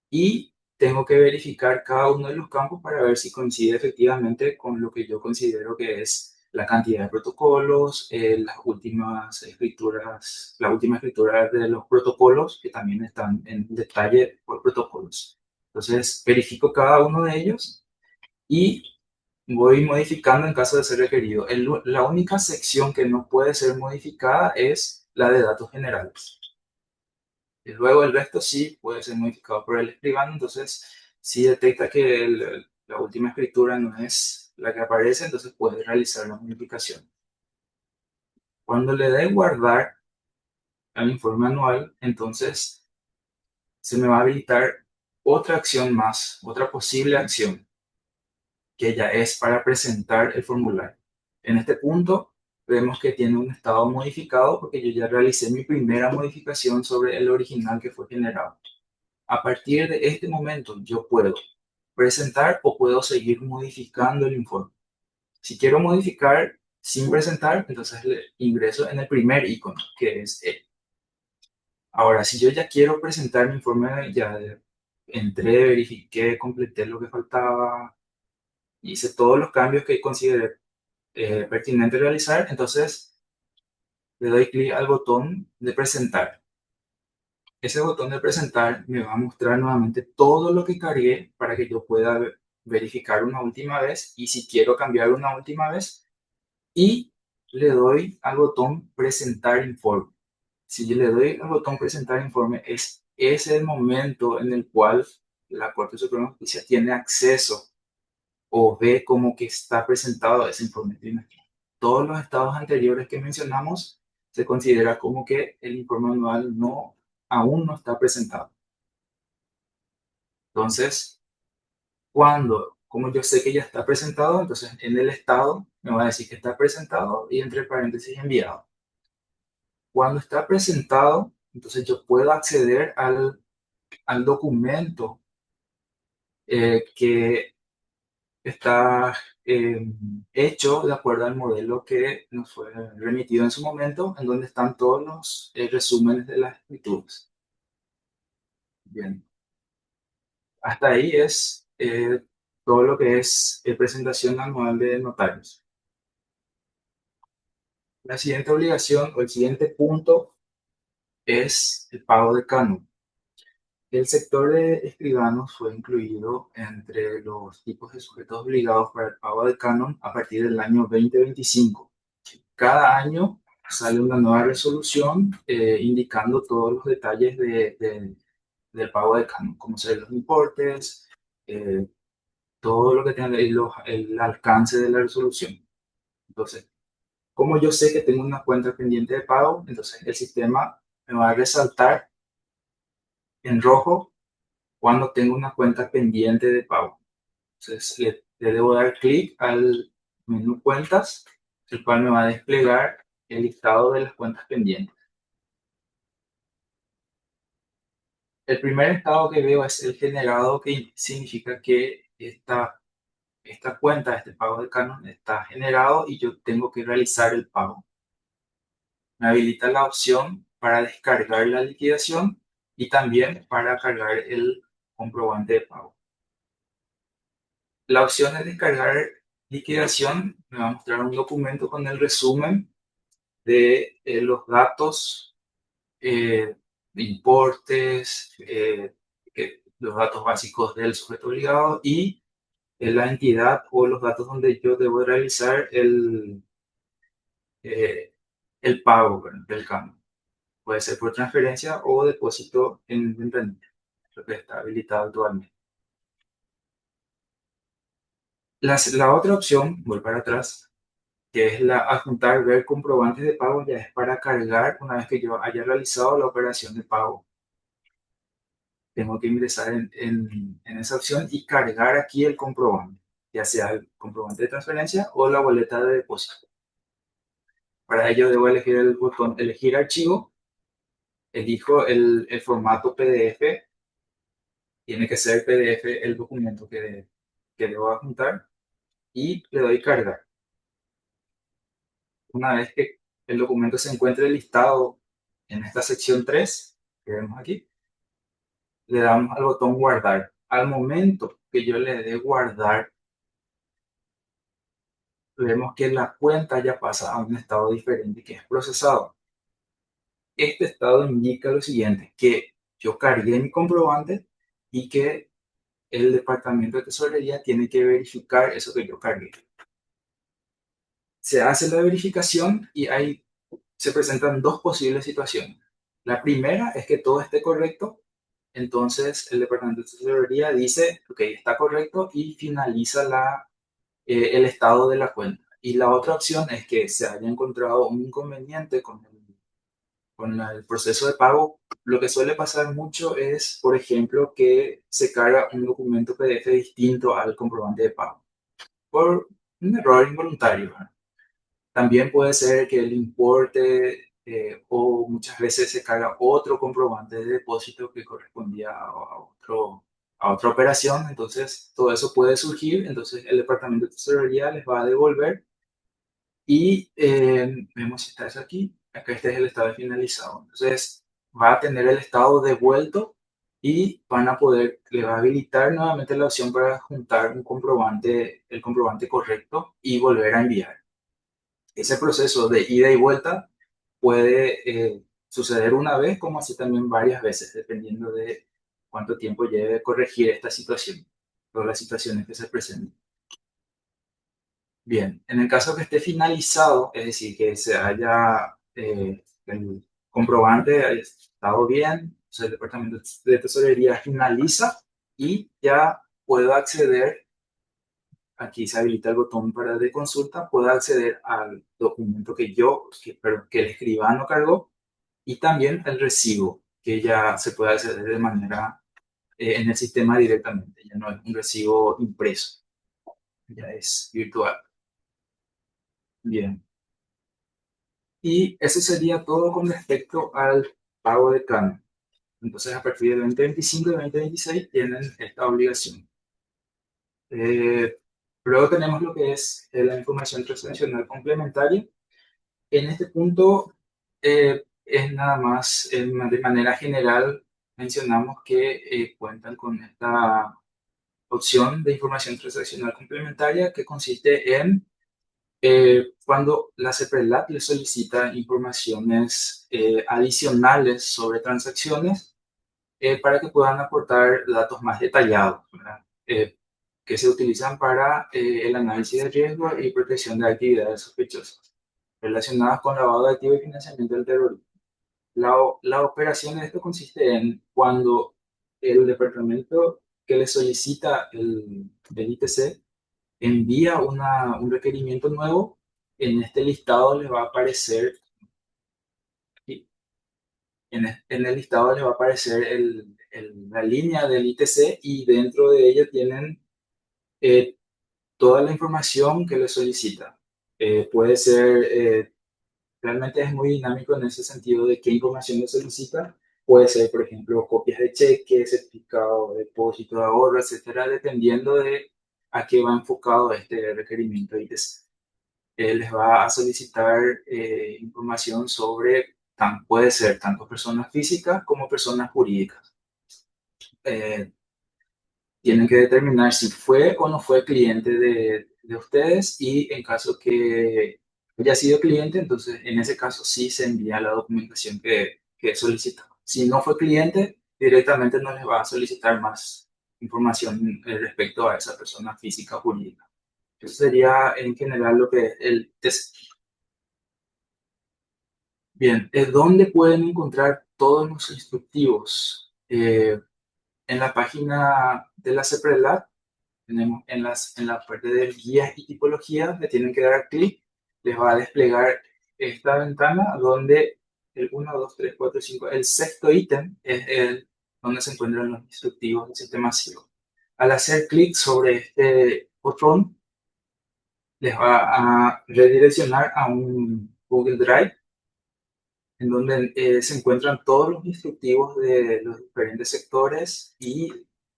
y tengo que verificar cada uno de los campos para ver si coincide efectivamente con lo que yo considero que es la cantidad de protocolos, las últimas escrituras, la última escritura de los protocolos, que también están en detalle por protocolos. Entonces, verifico cada uno de ellos y voy modificando en caso de ser requerido. La única sección que no puede ser modificada es la de datos generales. Y luego el resto sí puede ser modificado por el escribano. Entonces, si detecta que la última escritura no es la que aparece, entonces puede realizar la modificación. Cuando le dé guardar al informe anual, entonces se me va a habilitar otra acción más, otra posible acción, que ya es para presentar el formulario. En este punto, vemos que tiene un estado modificado porque yo ya realicé mi primera modificación sobre el original que fue generado. A partir de este momento, yo puedo presentar o puedo seguir modificando el informe. Si quiero modificar sin presentar, entonces le ingreso en el primer icono, que es el. Ahora, si yo ya quiero presentar mi informe, ya entré, verifiqué, completé lo que faltaba, hice todos los cambios que consideré pertinente realizar, entonces le doy clic al botón de presentar. Ese botón de presentar me va a mostrar nuevamente todo lo que cargué para que yo pueda verificar una última vez, y si quiero cambiar una última vez, y le doy al botón presentar informe. Si yo le doy al botón presentar informe, es el momento en el cual la Corte Suprema de Justicia tiene acceso o ve como que está presentado ese informe trimestral. Todos los estados anteriores que mencionamos se considera como que el informe anual aún no está presentado. Entonces, como yo sé que ya está presentado, entonces en el estado me va a decir que está presentado y entre paréntesis enviado. Cuando está presentado, entonces yo puedo acceder al documento que está hecho de acuerdo al modelo que nos fue remitido en su momento, en donde están todos los resúmenes de las escrituras. Bien, hasta ahí es todo lo que es presentación anual de notarios. La siguiente obligación o el siguiente punto es el pago de canon. El sector de escribanos fue incluido entre los tipos de sujetos obligados para el pago de canon a partir del año 2025. Cada año sale una nueva resolución indicando todos los detalles del pago de canon, como ser los importes, todo lo que tenga el alcance de la resolución. Entonces, como yo sé que tengo una cuenta pendiente de pago, entonces el sistema me va a resaltar en rojo cuando tengo una cuenta pendiente de pago. Entonces, le debo dar clic al menú cuentas, el cual me va a desplegar el listado de las cuentas pendientes. El primer estado que veo es el generado, que significa que esta cuenta, este pago de Canon, está generado y yo tengo que realizar el pago. Me habilita la opción para descargar la liquidación y también para cargar el comprobante de pago. La opción de descargar liquidación me va a mostrar un documento con el resumen de los datos de importes, los datos básicos del sujeto obligado y la entidad o los datos donde yo debo realizar eh, el pago, ¿verdad?, del cambio. Puede ser por transferencia o depósito en ventanilla, lo que está habilitado actualmente. La otra opción, voy para atrás, que es la adjuntar ver comprobantes de pago, ya es para cargar una vez que yo haya realizado la operación de pago. Tengo que ingresar en esa opción y cargar aquí el comprobante, ya sea el comprobante de transferencia o la boleta de depósito. Para ello debo elegir el botón elegir archivo, elijo el formato PDF, tiene que ser PDF el documento que debo adjuntar y le doy cargar. Una vez que el documento se encuentre listado en esta sección 3 que vemos aquí, le damos al botón guardar. Al momento que yo le dé guardar, vemos que la cuenta ya pasa a un estado diferente, que es procesado. Este estado indica lo siguiente, que yo cargué mi comprobante y que el departamento de tesorería tiene que verificar eso que yo cargué. Se hace la verificación y ahí se presentan dos posibles situaciones. La primera es que todo esté correcto, entonces el departamento de tesorería dice, ok, está correcto y finaliza el estado de la cuenta. Y la otra opción es que se haya encontrado un inconveniente con el proceso de pago. Lo que suele pasar mucho es, por ejemplo, que se carga un documento PDF distinto al comprobante de pago por un error involuntario, ¿verdad? También puede ser que el importe o muchas veces se carga otro comprobante de depósito que correspondía a otra operación. Entonces, todo eso puede surgir. Entonces, el departamento de tesorería les va a devolver y vemos si está eso aquí. Acá este es el estado finalizado. Entonces, va a tener el estado devuelto y van a poder, le va a habilitar nuevamente la opción para juntar un comprobante, el comprobante correcto y volver a enviar. Ese proceso de ida y vuelta puede suceder una vez, como así también varias veces, dependiendo de cuánto tiempo lleve corregir esta situación, todas las situaciones que se presenten. Bien, en el caso que esté finalizado, es decir, que se haya, el comprobante haya estado bien, o sea, el departamento de tesorería finaliza y ya puedo acceder, aquí se habilita el botón para de consulta, puedo acceder al documento que el escribano cargó y también el recibo, que ya se puede acceder de manera en el sistema directamente, ya no es un recibo impreso, ya es virtual. Bien. Y eso sería todo con respecto al pago de canon. Entonces, a partir del 2025 y 2026 tienen esta obligación. Luego tenemos lo que es la información transaccional complementaria. En este punto, es nada más, de manera general, mencionamos que cuentan con esta opción de información transaccional complementaria que consiste en cuando la CEPRELAT le solicita informaciones adicionales sobre transacciones para que puedan aportar datos más detallados, ¿verdad? Que se utilizan para el análisis de riesgo y protección de actividades sospechosas relacionadas con lavado de activos y financiamiento del terrorismo. La operación de esto consiste en cuando el departamento que le solicita el ITC envía un requerimiento nuevo. En este listado le va a aparecer, en el listado le va a aparecer la línea del ITC y dentro de ella tienen eh, toda la información que le solicita. Puede ser, realmente es muy dinámico en ese sentido de qué información le solicita. Puede ser, por ejemplo, copias de cheque, certificado de depósito de ahorro, etcétera, dependiendo de a qué va enfocado este requerimiento ITC. Les va a solicitar información sobre, puede ser tanto personas físicas como personas jurídicas. Eh, Tienen que determinar si fue o no fue cliente de ustedes y en caso que haya sido cliente, entonces en ese caso sí se envía la documentación que solicita. Si no fue cliente, directamente no les va a solicitar más información respecto a esa persona física o jurídica. Eso sería en general lo que es el test. Bien, ¿dónde pueden encontrar todos los instructivos? En la página de la CEPRELAT tenemos en la parte de guías y tipologías, le tienen que dar clic, les va a desplegar esta ventana donde el 1, 2, 3, 4, 5, el sexto ítem es el donde se encuentran los instructivos del sistema SIGO. Al hacer clic sobre este botón, les va a redireccionar a un Google Drive en donde se encuentran todos los instructivos de los diferentes sectores y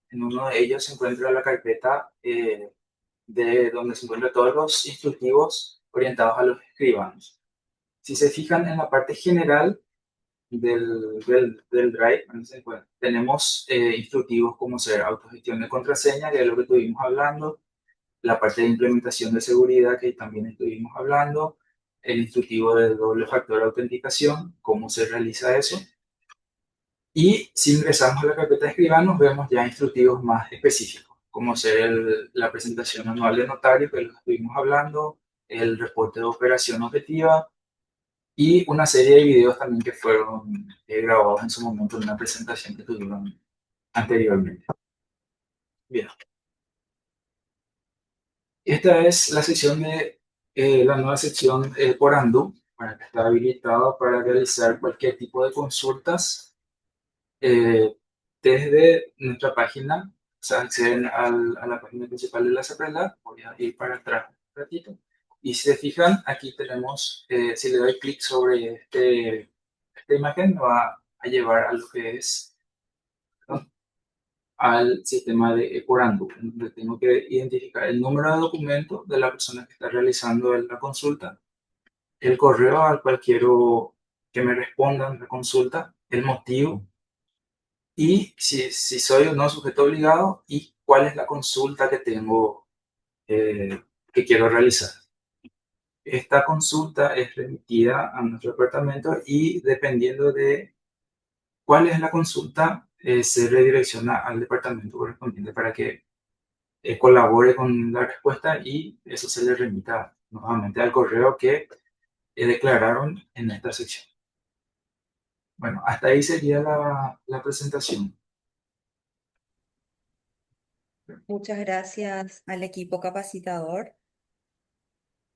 en uno de ellos se encuentra la carpeta de donde se encuentran todos los instructivos orientados a los escribanos. Si se fijan en la parte general del Drive, tenemos instructivos como ser autogestión de contraseña, que es lo que estuvimos hablando, la parte de implementación de seguridad que también estuvimos hablando, el instructivo de doble factor de autenticación, cómo se realiza eso. Y si ingresamos a la carpeta de escribanos, vemos ya instructivos más específicos, como ser la presentación anual de notario, que es lo que estuvimos hablando, el reporte de operación objetiva y una serie de videos también que fueron grabados en su momento en una presentación que tuvieron anteriormente. Bien. Esta es la sección de la nueva sección por Andu, para que está habilitada para realizar cualquier tipo de consultas eh, desde nuestra página. O sea, acceden a la página principal de la CEPRELAT. Voy a ir para atrás un ratito. Y si se fijan, aquí tenemos, si le doy clic sobre esta imagen, me va a llevar a lo que es, ¿no?, al sistema de Ecorando, donde tengo que identificar el número de documento de la persona que está realizando la consulta, el correo al cual quiero que me respondan la consulta, el motivo y si soy o no sujeto obligado y cuál es la consulta que tengo, que quiero realizar. Esta consulta es remitida a nuestro departamento y dependiendo de cuál es la consulta, se redirecciona al departamento correspondiente para que colabore con la respuesta y eso se le remita nuevamente al correo que declararon en esta sección. Bueno, hasta ahí sería la presentación.
Muchas gracias al equipo capacitador.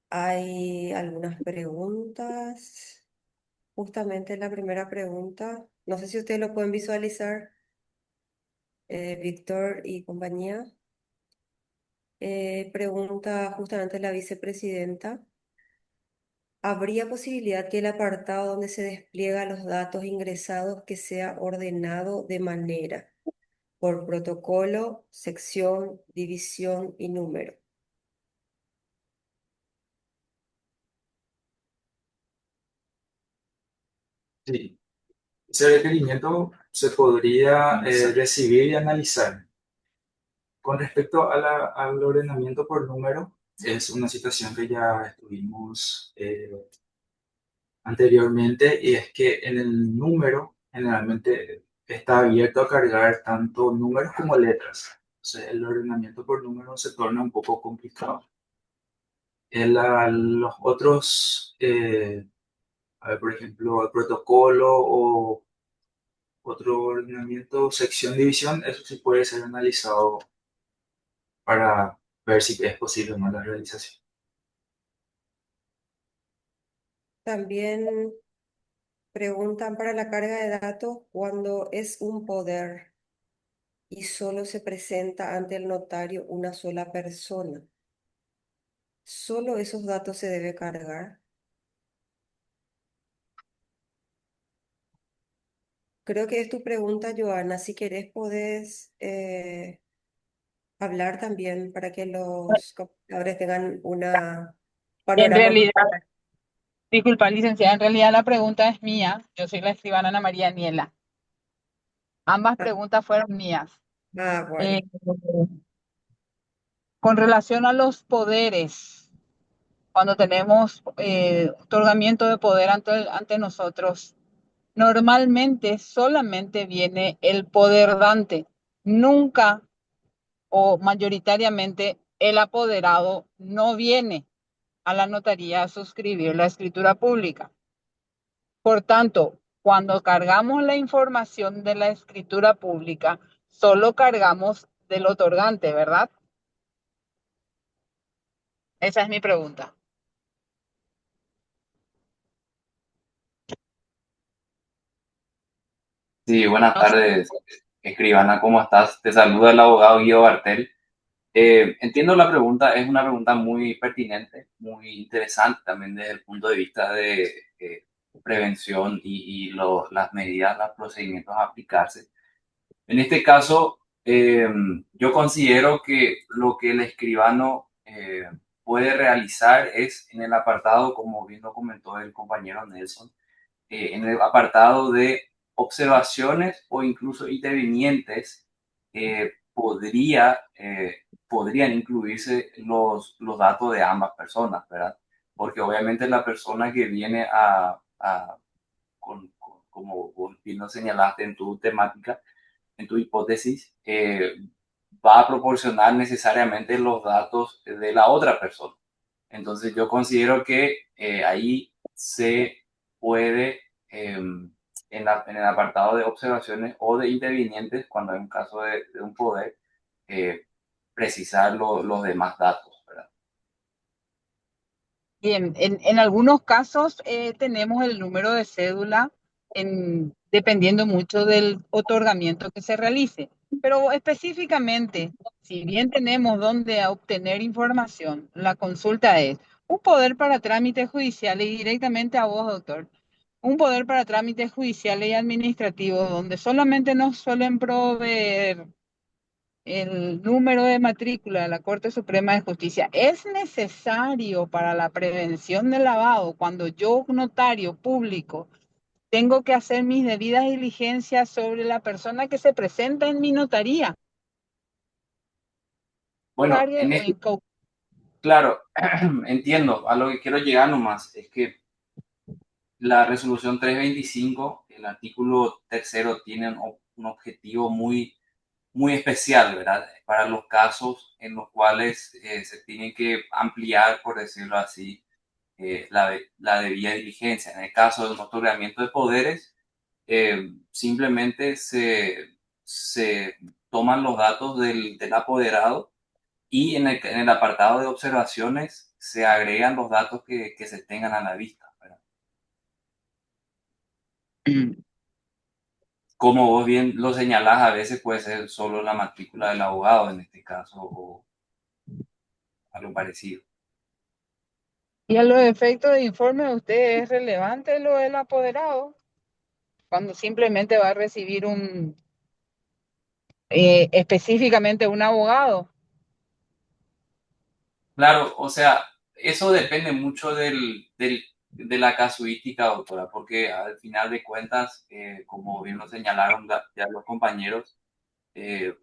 Hay algunas preguntas. Justamente la primera pregunta, no sé si ustedes lo pueden visualizar, Víctor y compañía. Pregunta justamente la vicepresidenta. ¿Habría posibilidad que el apartado donde se despliegan los datos ingresados que sea ordenado de manera por protocolo, sección, división y número?
Sí. Ese requerimiento se podría recibir y analizar. Con respecto al ordenamiento por número, es una situación que ya estuvimos anteriormente y es que en el número generalmente está abierto a cargar tanto números como letras. Entonces el ordenamiento por número se torna un poco complicado. Los otros, a ver, por ejemplo, el protocolo otro ordenamiento, sección, división, eso sí puede ser analizado para ver si es posible o no la realización.
También preguntan para la carga de datos cuando es un poder y solo se presenta ante el notario una sola persona. ¿Solo esos datos se debe cargar? Creo que es tu pregunta, Joana. Si querés, podés hablar también para que los computadores tengan una
En
panorama más
realidad,
claro.
disculpa, licenciada, en realidad la pregunta es mía. Yo soy la escribana Ana María Niela. Ambas preguntas fueron mías.
Bueno.
Eh, con relación a los poderes, cuando tenemos otorgamiento de poder ante nosotros, normalmente solamente viene el poder dante, nunca o mayoritariamente el apoderado no viene a la notaría a suscribir la escritura pública. Por tanto, cuando cargamos la información de la escritura pública, solo cargamos del otorgante, ¿verdad? Esa es mi pregunta.
Sí, buenas
No sé.
tardes, escribana, ¿cómo estás? Te saluda el abogado Guido Bartel. Entiendo la pregunta, es una pregunta muy pertinente, muy interesante también desde el punto de vista de prevención y las medidas, los procedimientos a aplicarse. En este caso, yo considero que lo que el escribano puede realizar es en el apartado, como bien lo comentó el compañero Nelson, en el apartado de observaciones o incluso intervinientes, podrían incluirse los datos de ambas personas, ¿verdad? Porque obviamente la persona que viene como vos bien lo señalaste en tu temática, en tu hipótesis, va a proporcionar necesariamente los datos de la otra persona. Entonces yo considero que ahí se puede, en el apartado de observaciones o de intervinientes, cuando hay un caso de un poder, eh, precisar los demás datos, ¿verdad?
Bien, en algunos casos tenemos el número de cédula dependiendo mucho del otorgamiento que se realice, pero específicamente, si bien tenemos dónde obtener información, la consulta es un poder para trámites judiciales y directamente a vos, doctor, un poder para trámites judiciales y administrativos donde solamente nos suelen proveer el número de matrícula de la Corte Suprema de Justicia es necesario para la prevención del lavado cuando yo, notario público, tengo que hacer mis debidas diligencias sobre la persona que se presenta en mi notaría.
Bueno,
Cargue o incaute.
claro, entiendo, a lo que quiero llegar nomás es que la resolución 325, el artículo tercero, tiene un objetivo muy especial, ¿verdad? Para los casos en los cuales se tiene que ampliar, por decirlo así, la debida diligencia. En el caso de un otorgamiento de poderes, simplemente se toman los datos del apoderado y en el apartado de observaciones se agregan los datos que se tengan a la vista, ¿verdad? Como vos bien lo señalás, a veces puede ser solo la matrícula del abogado en este caso o algo parecido.
Y a los efectos de informe de usted, ¿es relevante lo del apoderado? Cuando simplemente va a recibir específicamente un abogado.
Claro, o sea, eso depende mucho de la casuística, doctora, porque al final de cuentas, como bien lo señalaron ya los compañeros,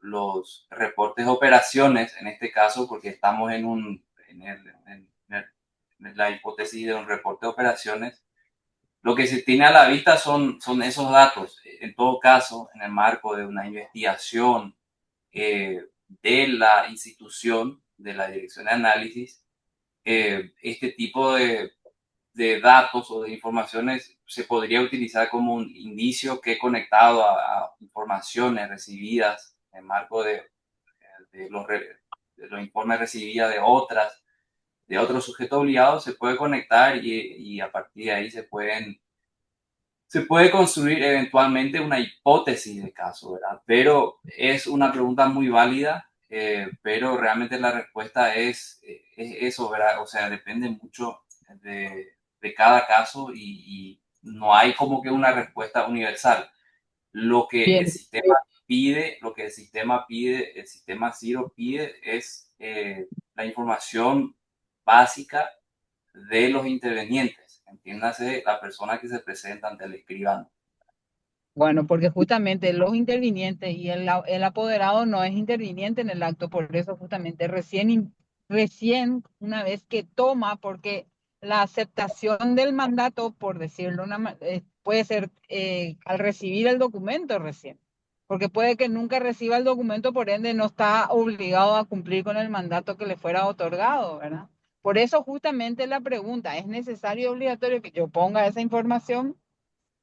los reportes de operaciones, en este caso, porque estamos en la hipótesis de un reporte de operaciones, lo que se tiene a la vista son esos datos. En todo caso, en el marco de una investigación de la institución, de la Dirección de Análisis, este tipo de datos o de informaciones se podría utilizar como un indicio que conectado a informaciones recibidas en marco de los informes recibidos de otros sujetos obligados, se puede conectar y a partir de ahí se puede construir eventualmente una hipótesis de caso, ¿verdad? Pero es una pregunta muy válida, pero realmente la respuesta es eso, ¿verdad? O sea, depende mucho de cada caso y no hay como que una respuesta universal. Lo que el
Bien,
sistema pide, el sistema Ciro pide es la información básica de los intervenientes, entiéndase la persona que se presenta ante el escribano.
bueno, porque justamente los intervinientes y el apoderado no es interviniente en el acto, por eso justamente recién una vez que toma, porque la aceptación del mandato, por decirlo, puede ser al recibir el documento recién, porque puede que nunca reciba el documento, por ende no está obligado a cumplir con el mandato que le fuera otorgado, ¿verdad? Por eso justamente la pregunta, ¿es necesario y obligatorio que yo ponga esa información?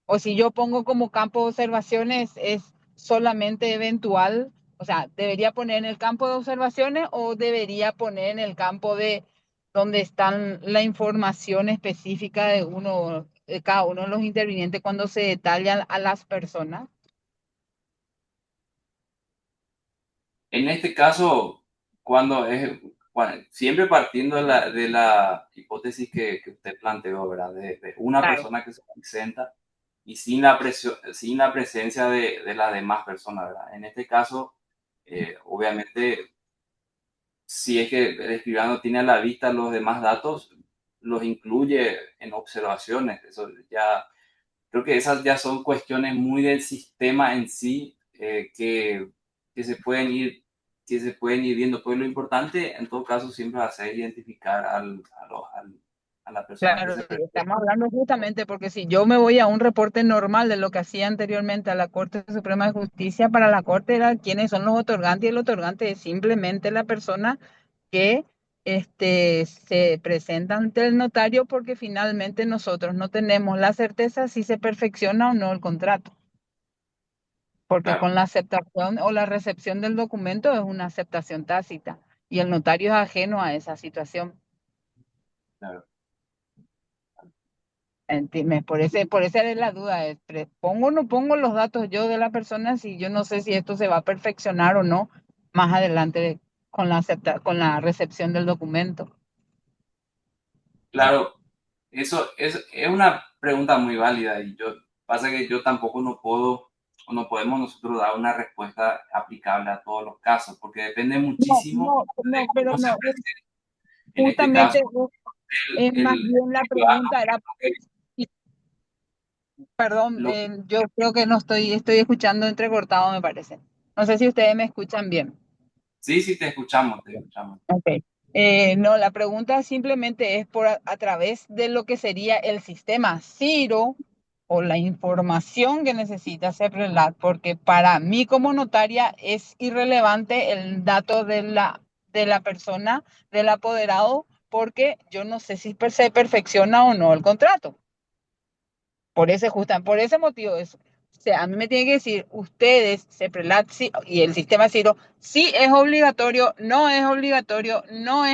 O si yo pongo como campo de observaciones, es solamente eventual. O sea, ¿debería poner en el campo de observaciones o debería poner en el campo de donde están la información específica de cada uno de los intervinientes cuando se detallan a las personas?
En este caso, siempre partiendo de la hipótesis que usted planteó, ¿verdad? De una
Claro.
persona que se presenta y sin la presencia de las demás personas, ¿verdad? En este caso, obviamente, si es que el escribano tiene a la vista los demás datos, los incluye en observaciones. Eso ya, creo que esas ya son cuestiones muy del sistema en sí, que se pueden ir, que se pueden ir viendo. Pues lo importante, en todo caso, siempre va a ser identificar a la persona que
Claro,
se presenta.
estamos hablando justamente porque si yo me voy a un reporte normal de lo que hacía anteriormente a la Corte Suprema de Justicia, para la Corte era quiénes son los otorgantes y el otorgante es simplemente la persona que se presenta ante el notario porque finalmente nosotros no tenemos la certeza si se perfecciona o no el contrato, porque
Claro,
con la aceptación o la recepción del documento es una aceptación tácita y el notario es ajeno a esa situación.
claro.
Por esa es la duda, ¿pongo o no pongo los datos yo de la persona si yo no sé si esto se va a perfeccionar o no más adelante con la recepción del documento?
Claro, eso es una pregunta muy válida y pasa que yo tampoco no puedo o no podemos nosotros dar una respuesta aplicable a todos los casos, porque depende
No,
muchísimo
no,
de
no, pero
cómo se
no,
presente. En este caso,
justamente es más
el
bien la
ciudadano,
pregunta era, y perdón,
lo,
yo creo que no estoy escuchando entrecortado, me parece. No sé si ustedes me escuchan bien.
sí, sí, te escuchamos, te escuchamos.
Ok. No, la pregunta simplemente es a través de lo que sería el sistema Ciro o la información que necesita CEPRELAT, porque para mí como notaria es irrelevante el dato de la persona, del apoderado, porque yo no sé si se perfecciona o no el contrato. Por ese motivo, o sea, a mí me tiene que decir, ustedes, CEPRELAT y el sistema Ciro, sí es obligatorio, no es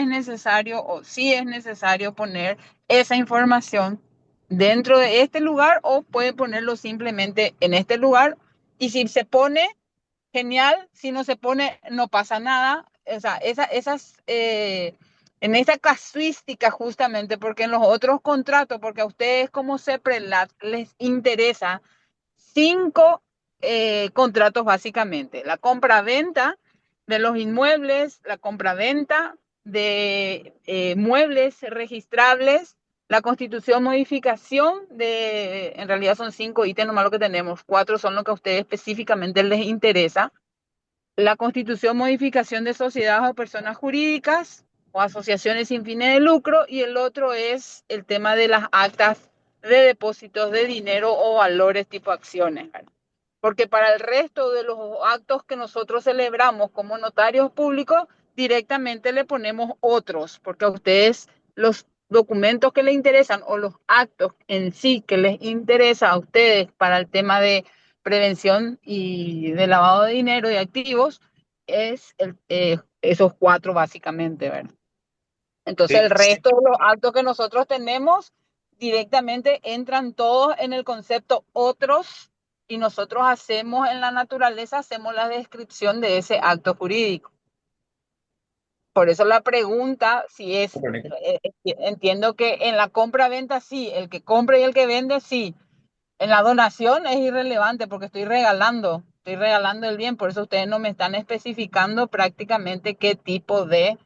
necesario o sí es necesario poner esa información dentro de este lugar o puede ponerlo simplemente en este lugar. Y si se pone, genial, si no se pone, no pasa nada. O sea, en esa casuística justamente, porque en los otros contratos, porque a ustedes como CEPRELAT les interesa 5 contratos básicamente: la compra-venta de los inmuebles, la compra-venta de muebles registrables, la constitución, modificación en realidad son 5 ítems nomás lo que tenemos, 4 son lo que a ustedes específicamente les interesa: la constitución, modificación de sociedades o personas jurídicas o asociaciones sin fines de lucro, y el otro es el tema de las actas de depósitos de dinero o valores tipo acciones, ¿verdad? Porque para el resto de los actos que nosotros celebramos como notarios públicos, directamente le ponemos otros, porque a ustedes documentos que les interesan o los actos en sí que les interesa a ustedes para el tema de prevención y de lavado de dinero y activos, es esos 4 básicamente, ¿verdad? Entonces el
Sí,
resto de los actos que nosotros tenemos directamente entran todos en el concepto otros y nosotros hacemos en la naturaleza, hacemos la descripción de ese acto jurídico. Por eso la pregunta, si es, entiendo que en la compra-venta sí, el que compra y el que vende sí. En la donación es irrelevante porque estoy regalando el bien, por eso ustedes no me están especificando prácticamente qué tipo de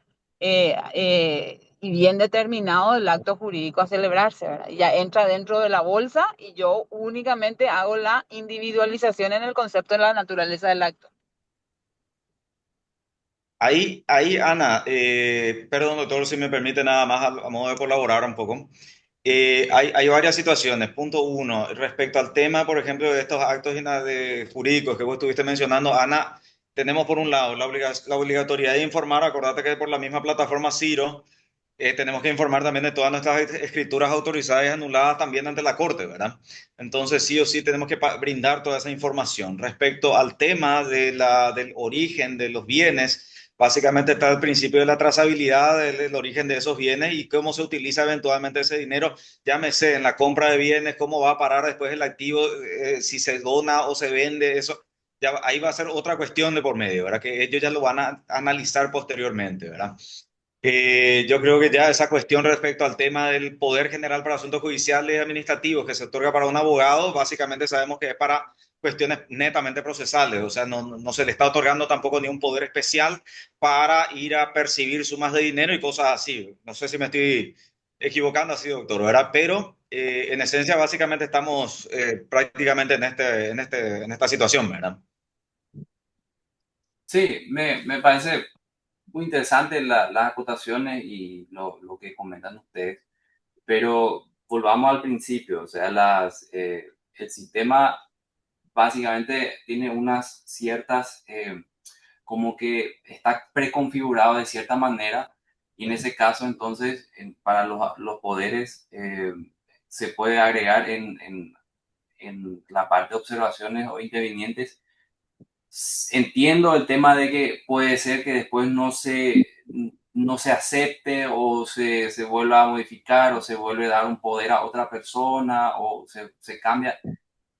y bien determinado el acto jurídico a celebrarse, ¿verdad? Ya entra dentro de la bolsa y yo únicamente hago la individualización en el concepto de la naturaleza del acto.
ahí, Ana, perdón, doctor, si me permite nada más a modo de colaborar un poco. Hay varias situaciones. Punto uno, respecto al tema, por ejemplo, de estos actos jurídicos que vos estuviste mencionando, Ana, tenemos por un lado la obligatoriedad de informar. Acordate que por la misma plataforma Ciro tenemos que informar también de todas nuestras escrituras autorizadas y anuladas también ante la Corte, ¿verdad? Entonces, sí o sí tenemos que brindar toda esa información. Respecto al tema del origen de los bienes, básicamente está el principio de la trazabilidad del origen de esos bienes y cómo se utiliza eventualmente ese dinero, llámese en la compra de bienes, cómo va a parar después el activo, si se dona o se vende, eso. Ya, ahí va a ser otra cuestión de por medio, ¿verdad? Que ellos ya lo van a analizar posteriormente, ¿verdad? Yo creo que ya esa cuestión respecto al tema del poder general para asuntos judiciales y administrativos que se otorga para un abogado, básicamente sabemos que es para cuestiones netamente procesales, o sea, no se le está otorgando tampoco ni un poder especial para ir a percibir sumas de dinero y cosas así. No sé si me estoy equivocando así, doctor, ¿verdad? Pero en esencia, básicamente estamos prácticamente en esta situación, ¿verdad?
Sí, me parece muy interesante las acotaciones y lo que comentan ustedes, pero volvamos al principio, o sea, el sistema básicamente tiene unas ciertas, como que está preconfigurado de cierta manera y en ese caso entonces para los poderes se puede agregar en la parte de observaciones o intervinientes. Entiendo el tema de que puede ser que después no se acepte o se vuelva a modificar o se vuelve a dar un poder a otra persona o se cambia.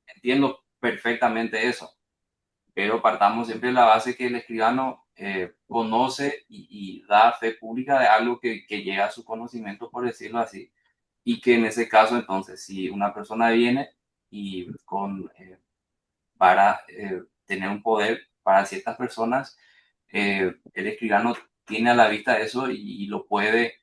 Entiendo perfectamente eso, pero partamos siempre de la base que el escribano conoce y da fe pública de algo que llega a su conocimiento, por decirlo así, y que en ese caso entonces si una persona viene y para tener un poder para ciertas personas, el escribano tiene a la vista eso y lo puede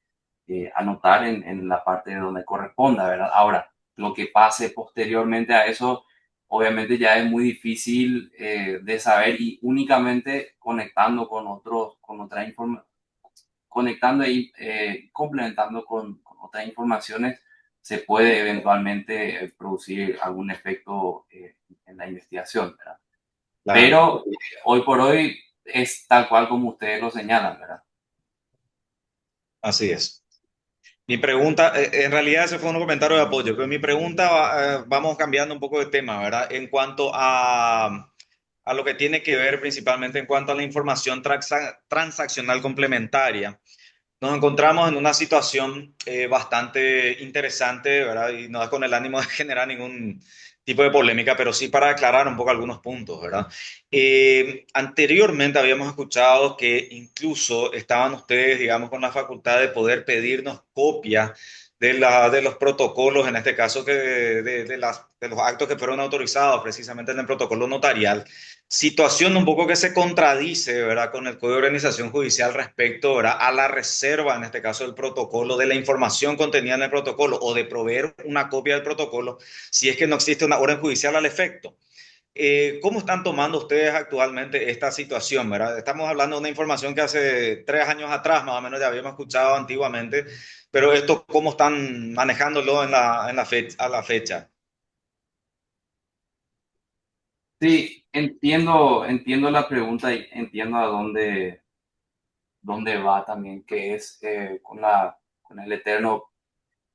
anotar en la parte donde corresponda, ¿verdad? Ahora, lo que pase posteriormente a eso, obviamente ya es muy difícil de saber y únicamente conectando con otros, con otra información, conectando y complementando con otras informaciones, se puede eventualmente producir algún efecto en la investigación, ¿verdad?
Claro,
Pero hoy por hoy es tal cual como ustedes lo señalan, ¿verdad?
así es. Mi pregunta, en realidad ese fue un comentario de apoyo, pero mi pregunta, vamos cambiando un poco de tema, ¿verdad? En cuanto a lo que tiene que ver principalmente en cuanto a la información transaccional complementaria. Nos encontramos en una situación bastante interesante, ¿verdad? Y no es con el ánimo de generar ningún tipo de polémica, pero sí para aclarar un poco algunos puntos, ¿verdad? Anteriormente habíamos escuchado que incluso estaban ustedes, digamos, con la facultad de poder pedirnos copias de los protocolos, en este caso de los actos que fueron autorizados precisamente en el protocolo notarial. Situación un poco que se contradice, ¿verdad?, con el Código de Organización Judicial respecto, ¿verdad?, a la reserva, en este caso del protocolo, de la información contenida en el protocolo o de proveer una copia del protocolo si es que no existe una orden judicial al efecto. ¿Cómo están tomando ustedes actualmente esta situación, verdad? Estamos hablando de una información que hace 3 años atrás, más o menos, ya habíamos escuchado antiguamente, pero esto, ¿cómo están manejándolo a la fecha?
Sí, entiendo la pregunta y entiendo a dónde va también, que es con el eterno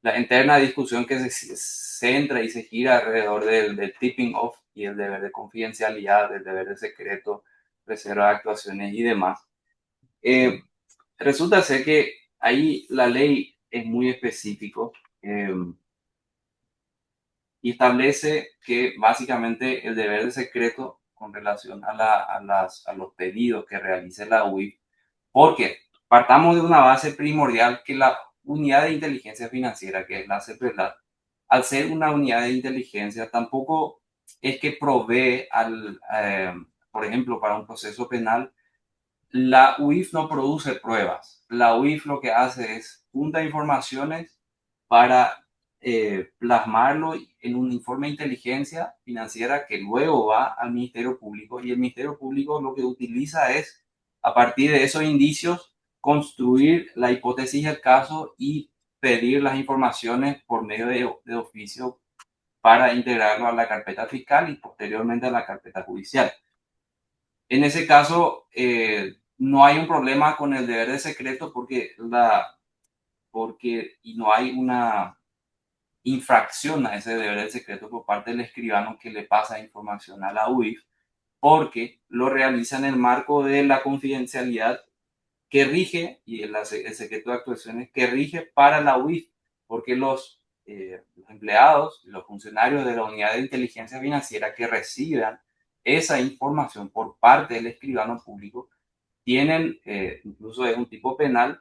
la eterna discusión que se centra y se gira alrededor del tipping off y el deber de confidencialidad, el deber de secreto, reserva de actuaciones y demás. Resulta ser que ahí la ley es muy específico y establece que básicamente el deber de secreto con relación a los pedidos que realice la UIF, porque partamos de una base primordial que la unidad de inteligencia financiera, que es la CEPRELAT, al ser una unidad de inteligencia, tampoco es que provee por ejemplo, para un proceso penal, la UIF no produce pruebas. La UIF lo que hace es junta informaciones para plasmarlo en un informe de inteligencia financiera que luego va al Ministerio Público, y el Ministerio Público lo que utiliza es, a partir de esos indicios, construir la hipótesis del caso y pedir las informaciones por medio de oficio para integrarlo a la carpeta fiscal y posteriormente a la carpeta judicial. En ese caso, no hay un problema con el deber de secreto y no hay una infracción a ese deber de secreto por parte del escribano que le pasa información a la UIF, porque lo realiza en el marco de la confidencialidad que rige y el secreto de actuaciones que rige para la UIF, porque los empleados, los funcionarios de la unidad de inteligencia financiera que reciban esa información por parte del escribano público tienen, incluso es un tipo penal,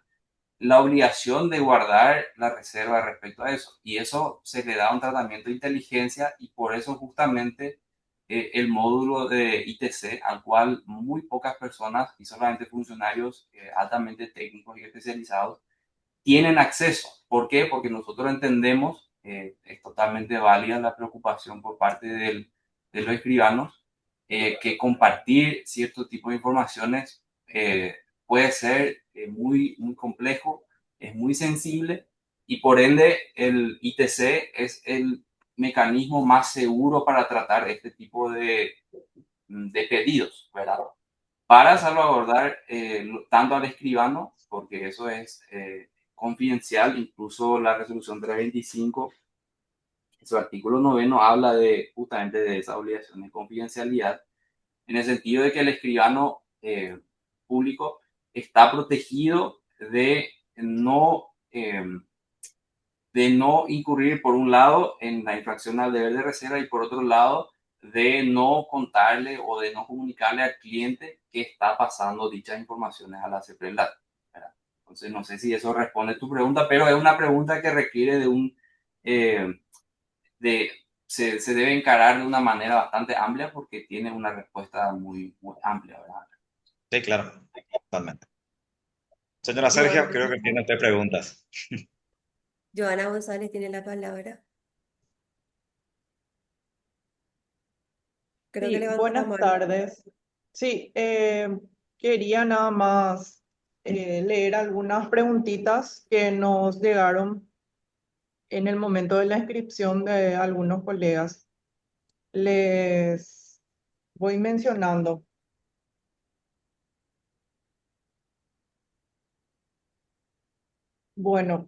la obligación de guardar la reserva respecto a eso. Y eso se le da un tratamiento de inteligencia y por eso justamente el módulo de ITC, al cual muy pocas personas y solamente funcionarios altamente técnicos y especializados tienen acceso. ¿Por qué? Porque nosotros entendemos, es totalmente válida la preocupación por parte de los escribanos, que compartir cierto tipo de informaciones puede ser muy complejo, es muy sensible y por ende el ITC es el mecanismo más seguro para tratar este tipo de pedidos, ¿verdad? Para salvaguardar tanto al escribano, porque eso es confidencial, incluso la resolución 325, su artículo 9 habla justamente de esa obligación de confidencialidad, en el sentido de que el escribano público está protegido no, eh, de no incurrir, por un lado, en la infracción al deber de reserva y por otro lado, de no contarle o de no comunicarle al cliente que está pasando dichas informaciones a la CEPRELAT. Entonces, no sé si eso responde a tu pregunta, pero es una pregunta que requiere eh, se debe encarar de una manera bastante amplia porque tiene una respuesta muy amplia, ¿verdad?
Sí, claro, totalmente. Señora Sergio,
Joana,
creo que tiene usted preguntas.
Joana González tiene la palabra. Creo que
Sí,
levantó la
buenas
mano.
tardes. Sí, quería nada más leer algunas preguntitas que nos llegaron en el momento de la inscripción de algunos colegas. Les voy mencionando. Bueno,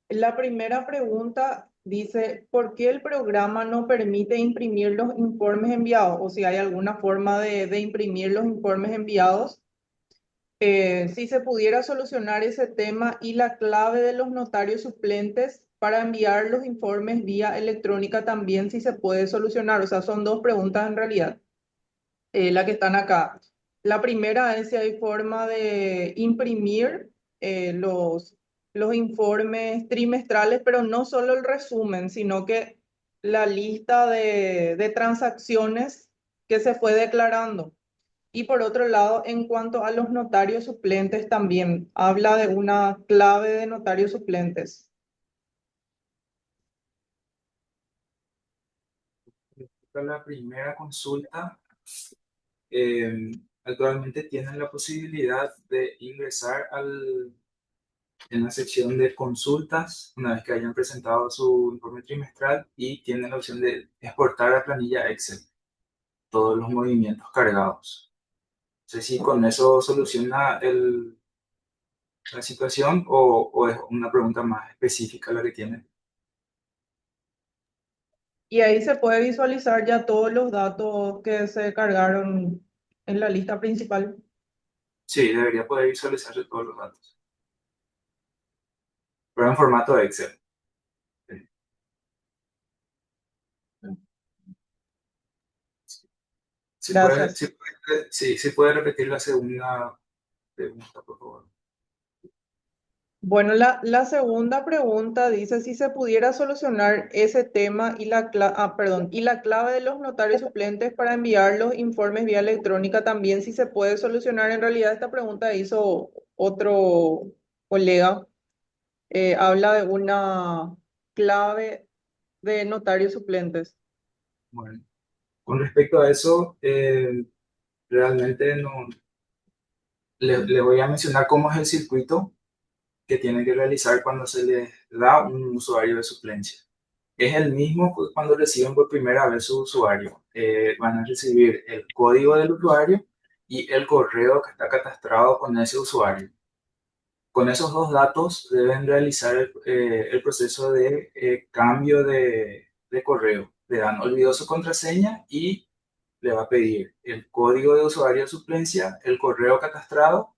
la primera pregunta dice, ¿por qué el programa no permite imprimir los informes enviados? O si hay alguna forma de imprimir los informes enviados. Si se pudiera solucionar ese tema y la clave de los notarios suplentes para enviar los informes vía electrónica también, si se puede solucionar. O sea, son dos preguntas en realidad, las que están acá. La primera es si hay forma de imprimir los informes trimestrales, pero no solo el resumen, sino que la lista de transacciones que se fue declarando. Y por otro lado, en cuanto a los notarios suplentes, también habla de una clave de notarios suplentes.
La primera consulta, actualmente tienen la posibilidad de ingresar en la sección de consultas una vez que hayan presentado su informe trimestral y tienen la opción de exportar a planilla Excel todos los movimientos cargados. No sé si con eso soluciona la situación o es una pregunta más específica la que tienen.
Y ahí se puede visualizar ya todos los datos que se cargaron en la lista principal.
Sí, debería poder visualizarse todos los datos, pero en formato Excel.
Gracias.
Sí puede repetir la segunda pregunta, por favor.
Bueno, la segunda pregunta dice si se pudiera solucionar ese tema y y la clave de los notarios suplentes para enviar los informes vía electrónica también si se puede solucionar. En realidad esta pregunta hizo otro colega. Habla de una clave de notarios suplentes.
Bueno, con respecto a eso, realmente no. Le voy a mencionar cómo es el circuito que tiene que realizar cuando se le da un usuario de suplencia. Es el mismo que cuando reciben por primera vez su usuario. Van a recibir el código del usuario y el correo que está catastrado con ese usuario. Con esos dos datos deben realizar el proceso de cambio de correo. Le dan olvidó su contraseña y le va a pedir el código de usuario de suplencia, el correo catastrado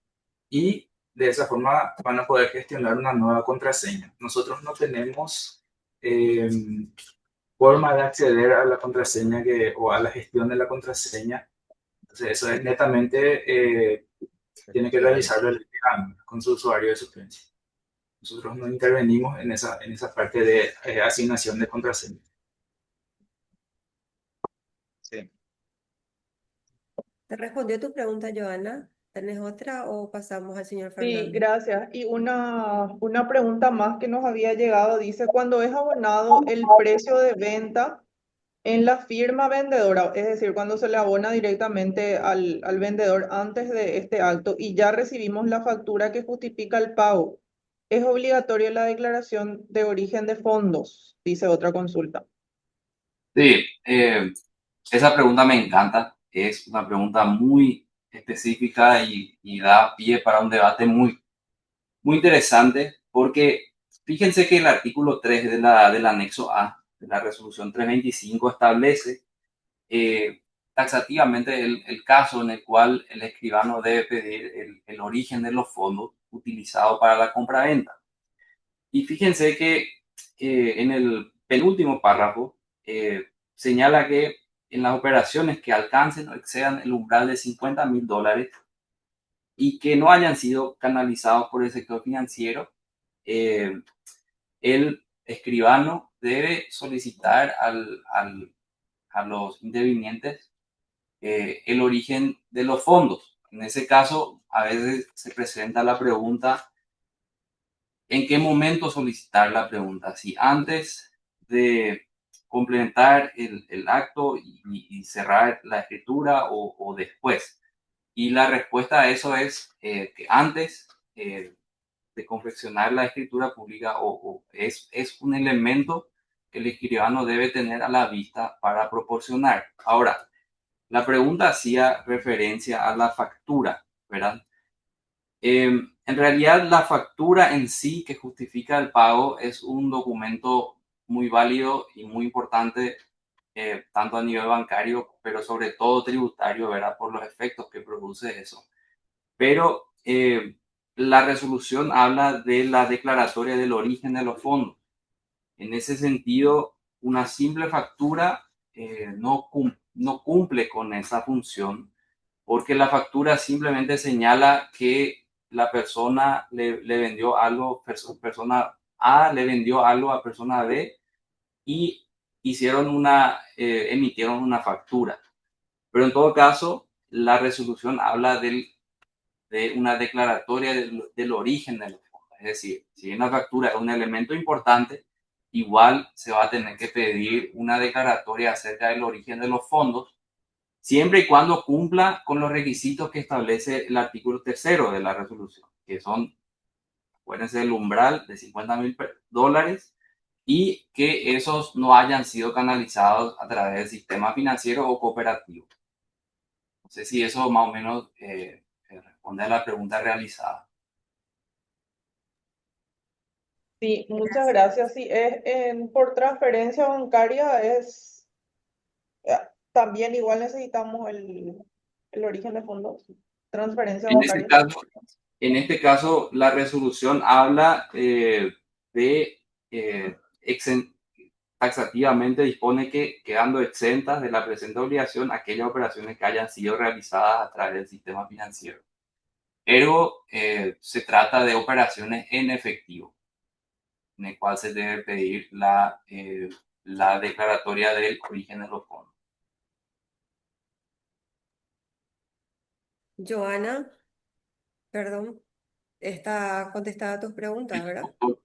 y de esa forma van a poder gestionar una nueva contraseña. Nosotros no tenemos eh, forma de acceder a la contraseña o a la gestión de la contraseña. Entonces eso es netamente, tiene que realizarlo el IAM con su usuario de suplencia. Nosotros no intervenimos en esa parte de asignación de contraseña.
Sí.
¿Te respondió tu pregunta, Joana? ¿Tenés otra o pasamos al señor
Sí,
Fernando?
gracias. Y una pregunta más que nos había llegado, dice, cuando es abonado el precio de venta en la firma vendedora, es decir, cuando se le abona directamente al vendedor antes de este acto y ya recibimos la factura que justifica el pago, ¿es obligatoria la declaración de origen de fondos? Dice otra consulta.
Sí, esa pregunta me encanta. Es una pregunta muy específica y da pie para un debate muy interesante porque fíjense que el artículo 3 del anexo A de la resolución 325 establece taxativamente el caso en el cual el escribano debe pedir el origen de los fondos utilizados para la compraventa. Y fíjense que en el penúltimo párrafo señala que en las operaciones que alcancen o excedan el umbral de $50,000 y que no hayan sido canalizados por el sector financiero, eh, el escribano debe solicitar a los intervinientes el origen de los fondos. En ese caso, a veces se presenta la pregunta, ¿en qué momento solicitar la pregunta? Si antes de complementar el acto y cerrar la escritura o después. Y la respuesta a eso es que antes de confeccionar la escritura pública es un elemento que el escribano debe tener a la vista para proporcionar. Ahora, la pregunta hacía referencia a la factura, ¿verdad? En realidad, la factura en sí que justifica el pago es un documento muy válido y muy importante, tanto a nivel bancario, pero sobre todo tributario, ¿verdad? Por los efectos que produce eso. Pero la resolución habla de la declaratoria del origen de los fondos. En ese sentido, una simple factura no cumple con esa función porque la factura simplemente señala que la persona le vendió algo, persona A le vendió algo a persona B y emitieron una factura. Pero en todo caso, la resolución habla de una declaratoria del origen de los fondos. Es decir, si una factura es un elemento importante, igual se va a tener que pedir una declaratoria acerca del origen de los fondos, siempre y cuando cumpla con los requisitos que establece el artículo 3 de la resolución, que son, acuérdense, el umbral de $50,000 y que esos no hayan sido canalizados a través del sistema financiero o cooperativo. No sé si eso más o menos responde a la pregunta realizada.
Sí, muchas
Gracias.
gracias. Sí, por transferencia bancaria también igual necesitamos el origen de fondos. Transferencia
En este
bancaria.
caso, en este caso, la resolución habla de taxativamente dispone que quedando exentas de la presente obligación aquellas operaciones que hayan sido realizadas a través del sistema financiero. Ergo, se trata de operaciones en efectivo, en el cual se debe pedir la declaratoria del origen de los fondos.
Joana, perdón, está contestada tus preguntas,
El
¿verdad?
doctor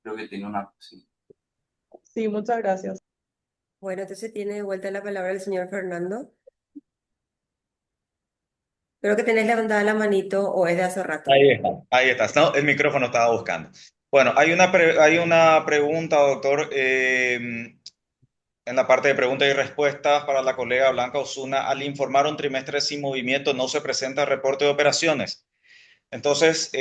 creo que tiene una... Sí.
Sí, muchas gracias.
Bueno, entonces tiene de vuelta la palabra el señor Fernando. Creo que tenés levantada la manito o es de hace rato.
Ahí está, ahí está. No, el micrófono estaba buscando. Bueno, hay una pregunta, doctor, en la parte de preguntas y respuestas para la colega Blanca Osuna. Al informar un trimestre sin movimiento, no se presenta reporte de operaciones. Entonces,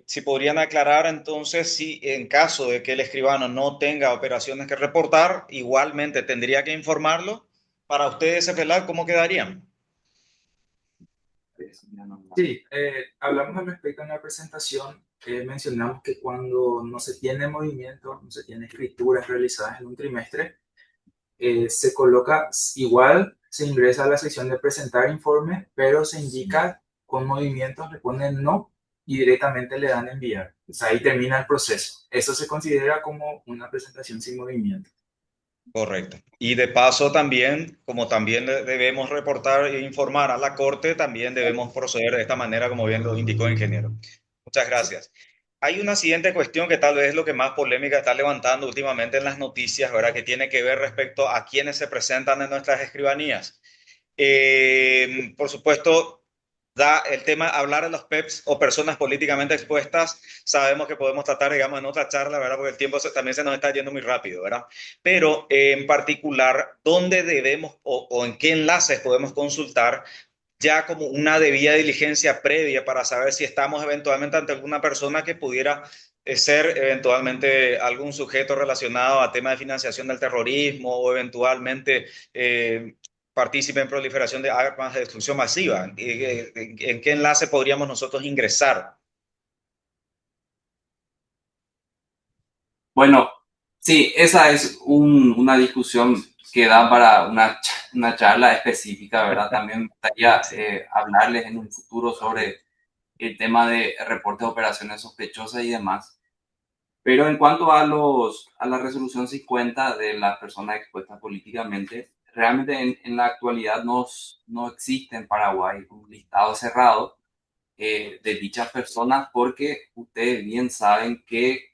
si podrían aclarar entonces si en caso de que el escribano no tenga operaciones que reportar, igualmente tendría que informarlo. Para ustedes, FELAC, ¿cómo quedarían?
Sí, hablamos al respecto en la presentación. Mencionamos que cuando no se tiene movimiento, no se tiene escrituras realizadas en un trimestre, se coloca igual, se ingresa a la sección de presentar informe, pero se indica con movimientos, le ponen no y directamente le dan enviar. O sea, ahí termina el proceso. Eso se considera como una presentación sin movimiento.
Correcto. Y de paso también, como también debemos reportar e informar a la Corte, también debemos proceder de esta manera, como bien lo indicó el ingeniero. Muchas gracias. Hay una siguiente cuestión que tal vez es lo que más polémica está levantando últimamente en las noticias, ¿verdad? Que tiene que ver respecto a quienes se presentan en nuestras escribanías. Por supuesto, da el tema hablar de los PEPs o personas políticamente expuestas. Sabemos que podemos tratar, digamos, en otra charla, ¿verdad? Porque el tiempo también se nos está yendo muy rápido, ¿verdad? Pero en particular, ¿dónde debemos o en qué enlaces podemos consultar ya como una debida diligencia previa para saber si estamos eventualmente ante alguna persona que pudiera ser eventualmente algún sujeto relacionado a tema de financiación del terrorismo o eventualmente partícipe en proliferación de armas de destrucción masiva? ¿En qué enlace podríamos nosotros ingresar?
Bueno, sí, esa es una discusión que da para una charla específica, ¿verdad? También me gustaría hablarles en un futuro sobre el tema de reporte de operaciones sospechosas y demás. Pero en cuanto a la resolución 50 de las personas expuestas políticamente, realmente en la actualidad no existe en Paraguay un listado cerrado de dichas personas porque ustedes bien saben que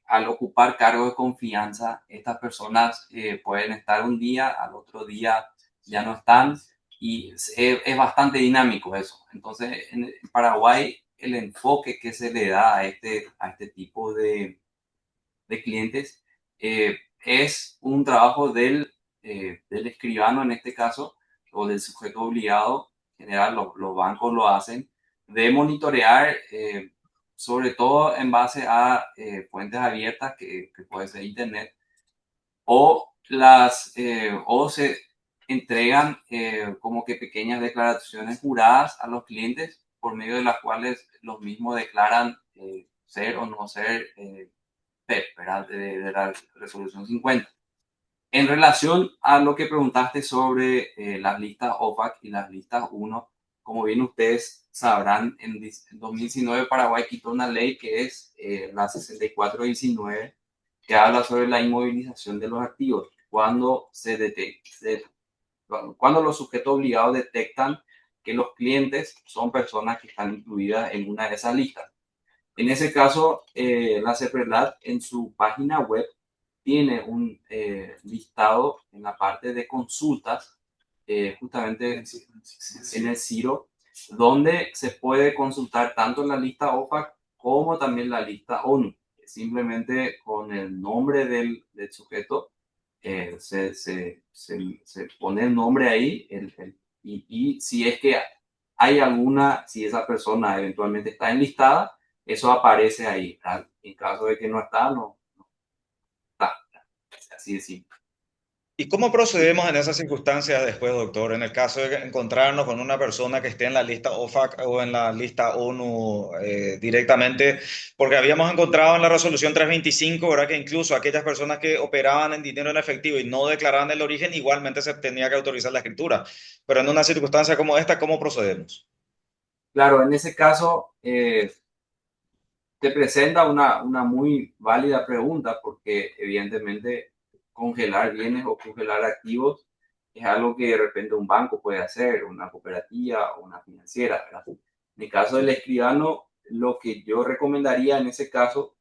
al ocupar cargos de confianza, estas personas pueden estar un día, al otro día ya no están y es bastante dinámico eso. Entonces, en Paraguay, el enfoque que se le da a este tipo de clientes es un trabajo del escribano en este caso, o del sujeto obligado, en general los bancos lo hacen, de monitorear, sobre todo en base a fuentes abiertas, que puede ser Internet, o se entregan como que pequeñas declaraciones juradas a los clientes por medio de las cuales los mismos declaran ser o no ser PEP, ¿verdad? De la resolución 50. En relación a lo que preguntaste sobre las listas OFAC y las listas 1, como bien ustedes sabrán, en 2019 Paraguay quitó una ley que es la 6419, que habla sobre la inmovilización de los activos. Cuando los sujetos obligados detectan que los clientes son personas que están incluidas en una de esas listas. En ese caso, la CEPRELAT en su página web tiene un listado en la parte de consultas, justamente en el CIRO, donde se puede consultar tanto la lista OFAC como también la lista ONU. Simplemente con el nombre del sujeto se pone el nombre ahí y si es que hay alguna, si esa persona eventualmente está enlistada, eso aparece ahí, ¿verdad? En caso de que no está, no está, así de simple.
¿Y cómo procedemos en esas circunstancias después, doctor? En el caso de encontrarnos con una persona que esté en la lista OFAC o en la lista ONU directamente, porque habíamos encontrado en la resolución 325, ¿verdad? Que incluso aquellas personas que operaban en dinero en efectivo y no declaraban el origen, igualmente se tenía que autorizar la escritura. Pero en una circunstancia como esta, ¿cómo procedemos?
Claro, en ese caso te presenta una muy válida pregunta porque evidentemente congelar bienes o congelar activos es algo que de repente un banco puede hacer, una cooperativa o una financiera, ¿verdad? En el caso del escribano, lo que yo recomendaría en ese caso,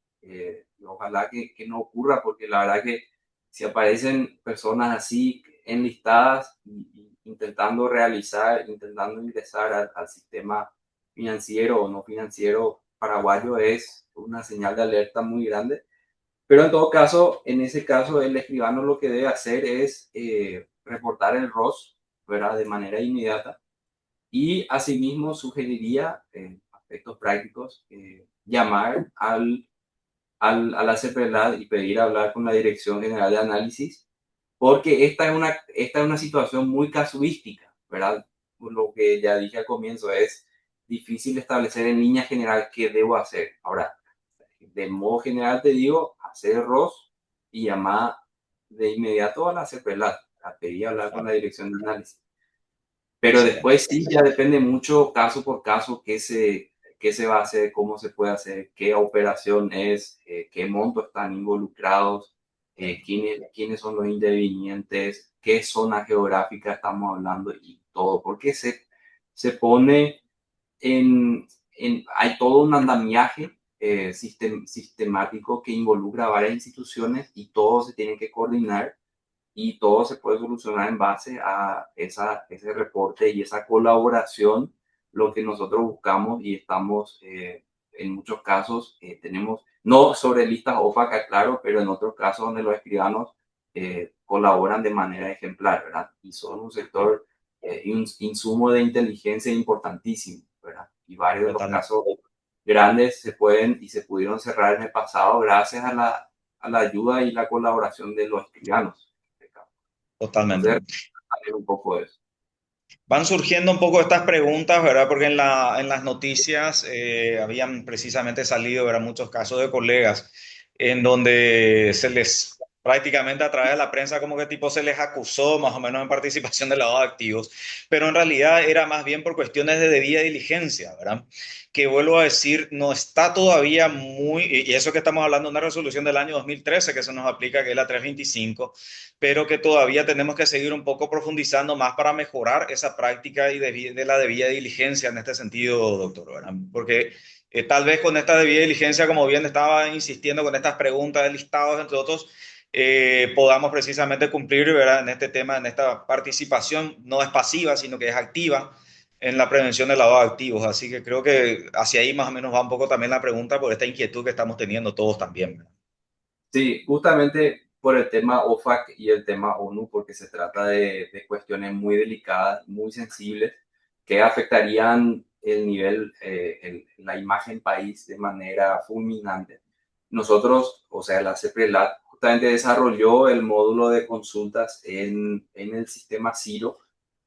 ojalá que no ocurra, porque la verdad que si aparecen personas así enlistadas y intentando realizar, intentando ingresar al sistema financiero o no financiero paraguayo, es una señal de alerta muy grande. Pero en todo caso, en ese caso, el escribano lo que debe hacer es reportar el ROS, ¿verdad? De manera inmediata. Y asimismo sugeriría, en aspectos prácticos, llamar a la CEPRELAD y pedir hablar con la Dirección General de Análisis, porque esta es una situación muy casuística, ¿verdad? Por lo que ya dije al comienzo, es difícil establecer en línea general qué debo hacer. Ahora, de modo general te digo, hacer ROS y llamar de inmediato a la CEPRELAD, a pedir hablar con la Dirección de Análisis. Pero
Excelente.
después sí, ya depende mucho caso por caso qué se va a hacer, cómo se puede hacer, qué operación es, qué montos están involucrados, quiénes son los intervinientes, qué zona geográfica estamos hablando y todo, porque se pone hay todo un andamiaje sistemático que involucra a varias instituciones y todo se tiene que coordinar y todo se puede solucionar en base a ese reporte y esa colaboración, lo que nosotros buscamos y estamos, en muchos casos, tenemos, no sobre listas OFAC, claro, pero en otros casos donde los escribanos colaboran de manera ejemplar, ¿verdad? Y son un sector, un insumo de inteligencia importantísimo, ¿verdad? Y varios de los
Totalmente.
casos grandes se pueden y se pudieron cerrar en el pasado gracias a la ayuda y la colaboración de los escribanos.
Totalmente.
Entonces, un poco de eso.
Van surgiendo un poco estas preguntas, ¿verdad? Porque en las noticias habían precisamente salido, ¿verdad? Muchos casos de colegas en donde se les prácticamente a través de la prensa como que tipo se les acusó más o menos en participación de lavado de activos, pero en realidad era más bien por cuestiones de debida diligencia, ¿verdad? Que vuelvo a decir, no está todavía muy, y eso que estamos hablando de una resolución del año 2013 que se nos aplica, que es la 325, pero que todavía tenemos que seguir un poco profundizando más para mejorar esa práctica y de la debida diligencia en este sentido, doctor, ¿verdad? Porque tal vez con esta debida diligencia, como bien estaba insistiendo con estas preguntas de listados, entre otros, podamos precisamente cumplir, ¿verdad? En este tema, en esta participación, no es pasiva, sino que es activa en la prevención del lavado de activos. Así que creo que hacia ahí más o menos va un poco también la pregunta por esta inquietud que estamos teniendo todos también, ¿verdad?
Sí, justamente por el tema OFAC y el tema ONU, porque se trata de cuestiones muy delicadas, muy sensibles, que afectarían el nivel, la imagen país de manera fulminante. Nosotros, o sea, la CEPRELAT justamente desarrolló el módulo de consultas en el sistema Ciro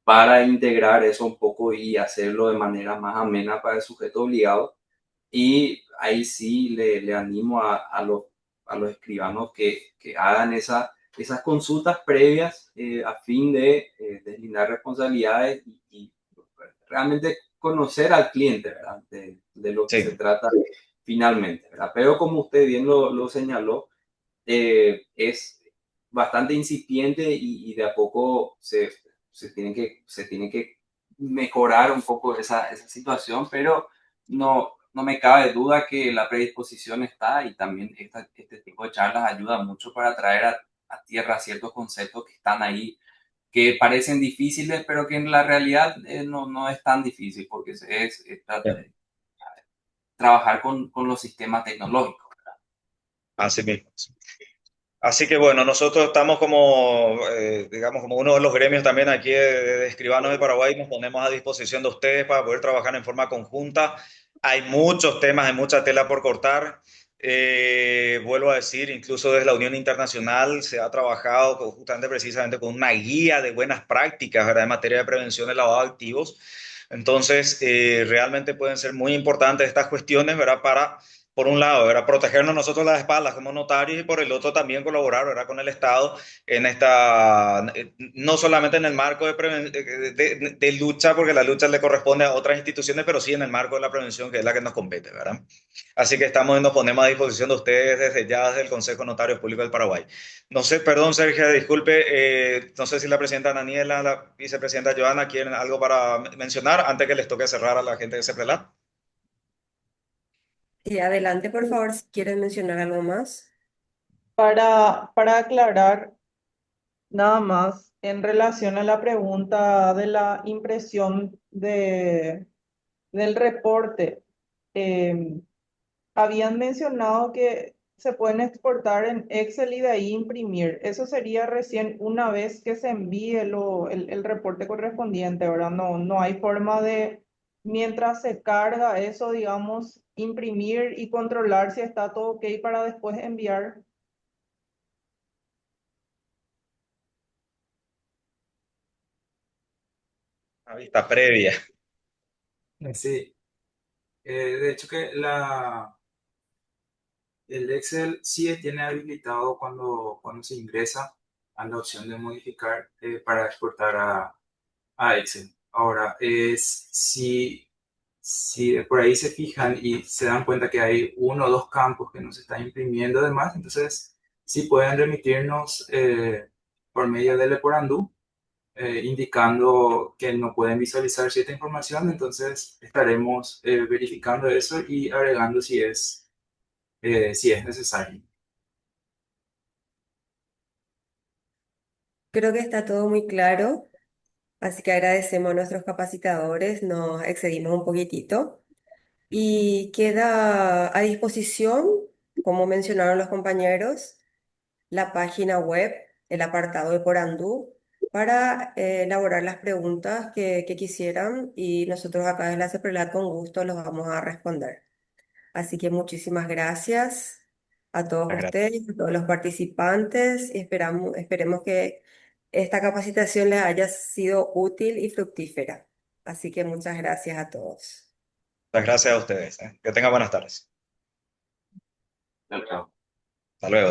para integrar eso un poco y hacerlo de manera más amena para el sujeto obligado. Y ahí sí le animo a los escribanos que hagan esas consultas previas a fin de deslindar responsabilidades y realmente conocer al cliente, ¿verdad? De lo que se
Sí,
trata finalmente, ¿verdad? Pero como usted bien lo señaló, es bastante incipiente y de a poco se tiene que mejorar un poco esa situación, pero no me cabe duda que la predisposición está y también este tipo de charlas ayuda mucho para traer a tierra ciertos conceptos que están ahí, que parecen difíciles, pero que en la realidad no es tan difícil porque trabajar con los sistemas tecnológicos.
así mismo. Así que bueno, nosotros estamos como, digamos, como uno de los gremios también aquí de escribanos de Paraguay, nos ponemos a disposición de ustedes para poder trabajar en forma conjunta Hay muchos temas, hay mucha tela por cortar. Vuelvo a decir, incluso desde la Unión Internacional se ha trabajado justamente precisamente con una guía de buenas prácticas, ¿verdad? En materia de prevención de lavado de activos. Entonces, realmente pueden ser muy importantes estas cuestiones, ¿verdad? Para, por un lado, ¿verdad? Protegernos nosotros las espaldas como notarios y por el otro también colaborar, ¿verdad? Con el Estado en esta, no solamente en el marco de lucha, porque la lucha le corresponde a otras instituciones, pero sí en el marco de la prevención, que es la que nos compete, ¿verdad? Así que nos ponemos a disposición de ustedes desde ya, desde el Consejo de Notarios Públicos del Paraguay. No sé, perdón, Sergio, disculpe, no sé si la presidenta Daniela, la vicepresidenta Joana quieren algo para mencionar antes que les toque cerrar a la gente de CEPRELAT.
Y adelante, por favor, si quieren mencionar algo más.
Para aclarar nada más en relación a la pregunta de la impresión del reporte, eh, habían mencionado que se pueden exportar en Excel y de ahí imprimir. Eso sería recién una vez que se envíe el reporte correspondiente, ¿verdad? No, no hay forma de, mientras se carga eso, digamos, imprimir y controlar si está todo ok para después enviar.
Una vista previa.
Sí, de hecho que el Excel sí tiene habilitado cuando se ingresa a la opción de modificar para exportar a Excel. Ahora, si por ahí se fijan y se dan cuenta que hay uno o dos campos que no se están imprimiendo además, entonces sí pueden remitirnos por medio del Leporandú, indicando que no pueden visualizar cierta información, entonces estaremos verificando eso y agregando si es necesario.
Creo que está todo muy claro, así que agradecemos a nuestros capacitadores, nos excedimos un poquitito y queda a disposición, como mencionaron los compañeros, la página web, el apartado de Porandú, para elaborar las preguntas que quisieran y nosotros acá en la CEPRELAT con gusto los vamos a responder. Así que muchísimas gracias a todos
Gracias.
ustedes, a todos los participantes y esperemos que esta capacitación les haya sido útil y fructífera. Así que muchas gracias a todos.
Muchas gracias a ustedes. Que tengan buenas tardes.
Chao, chao.
Hasta luego.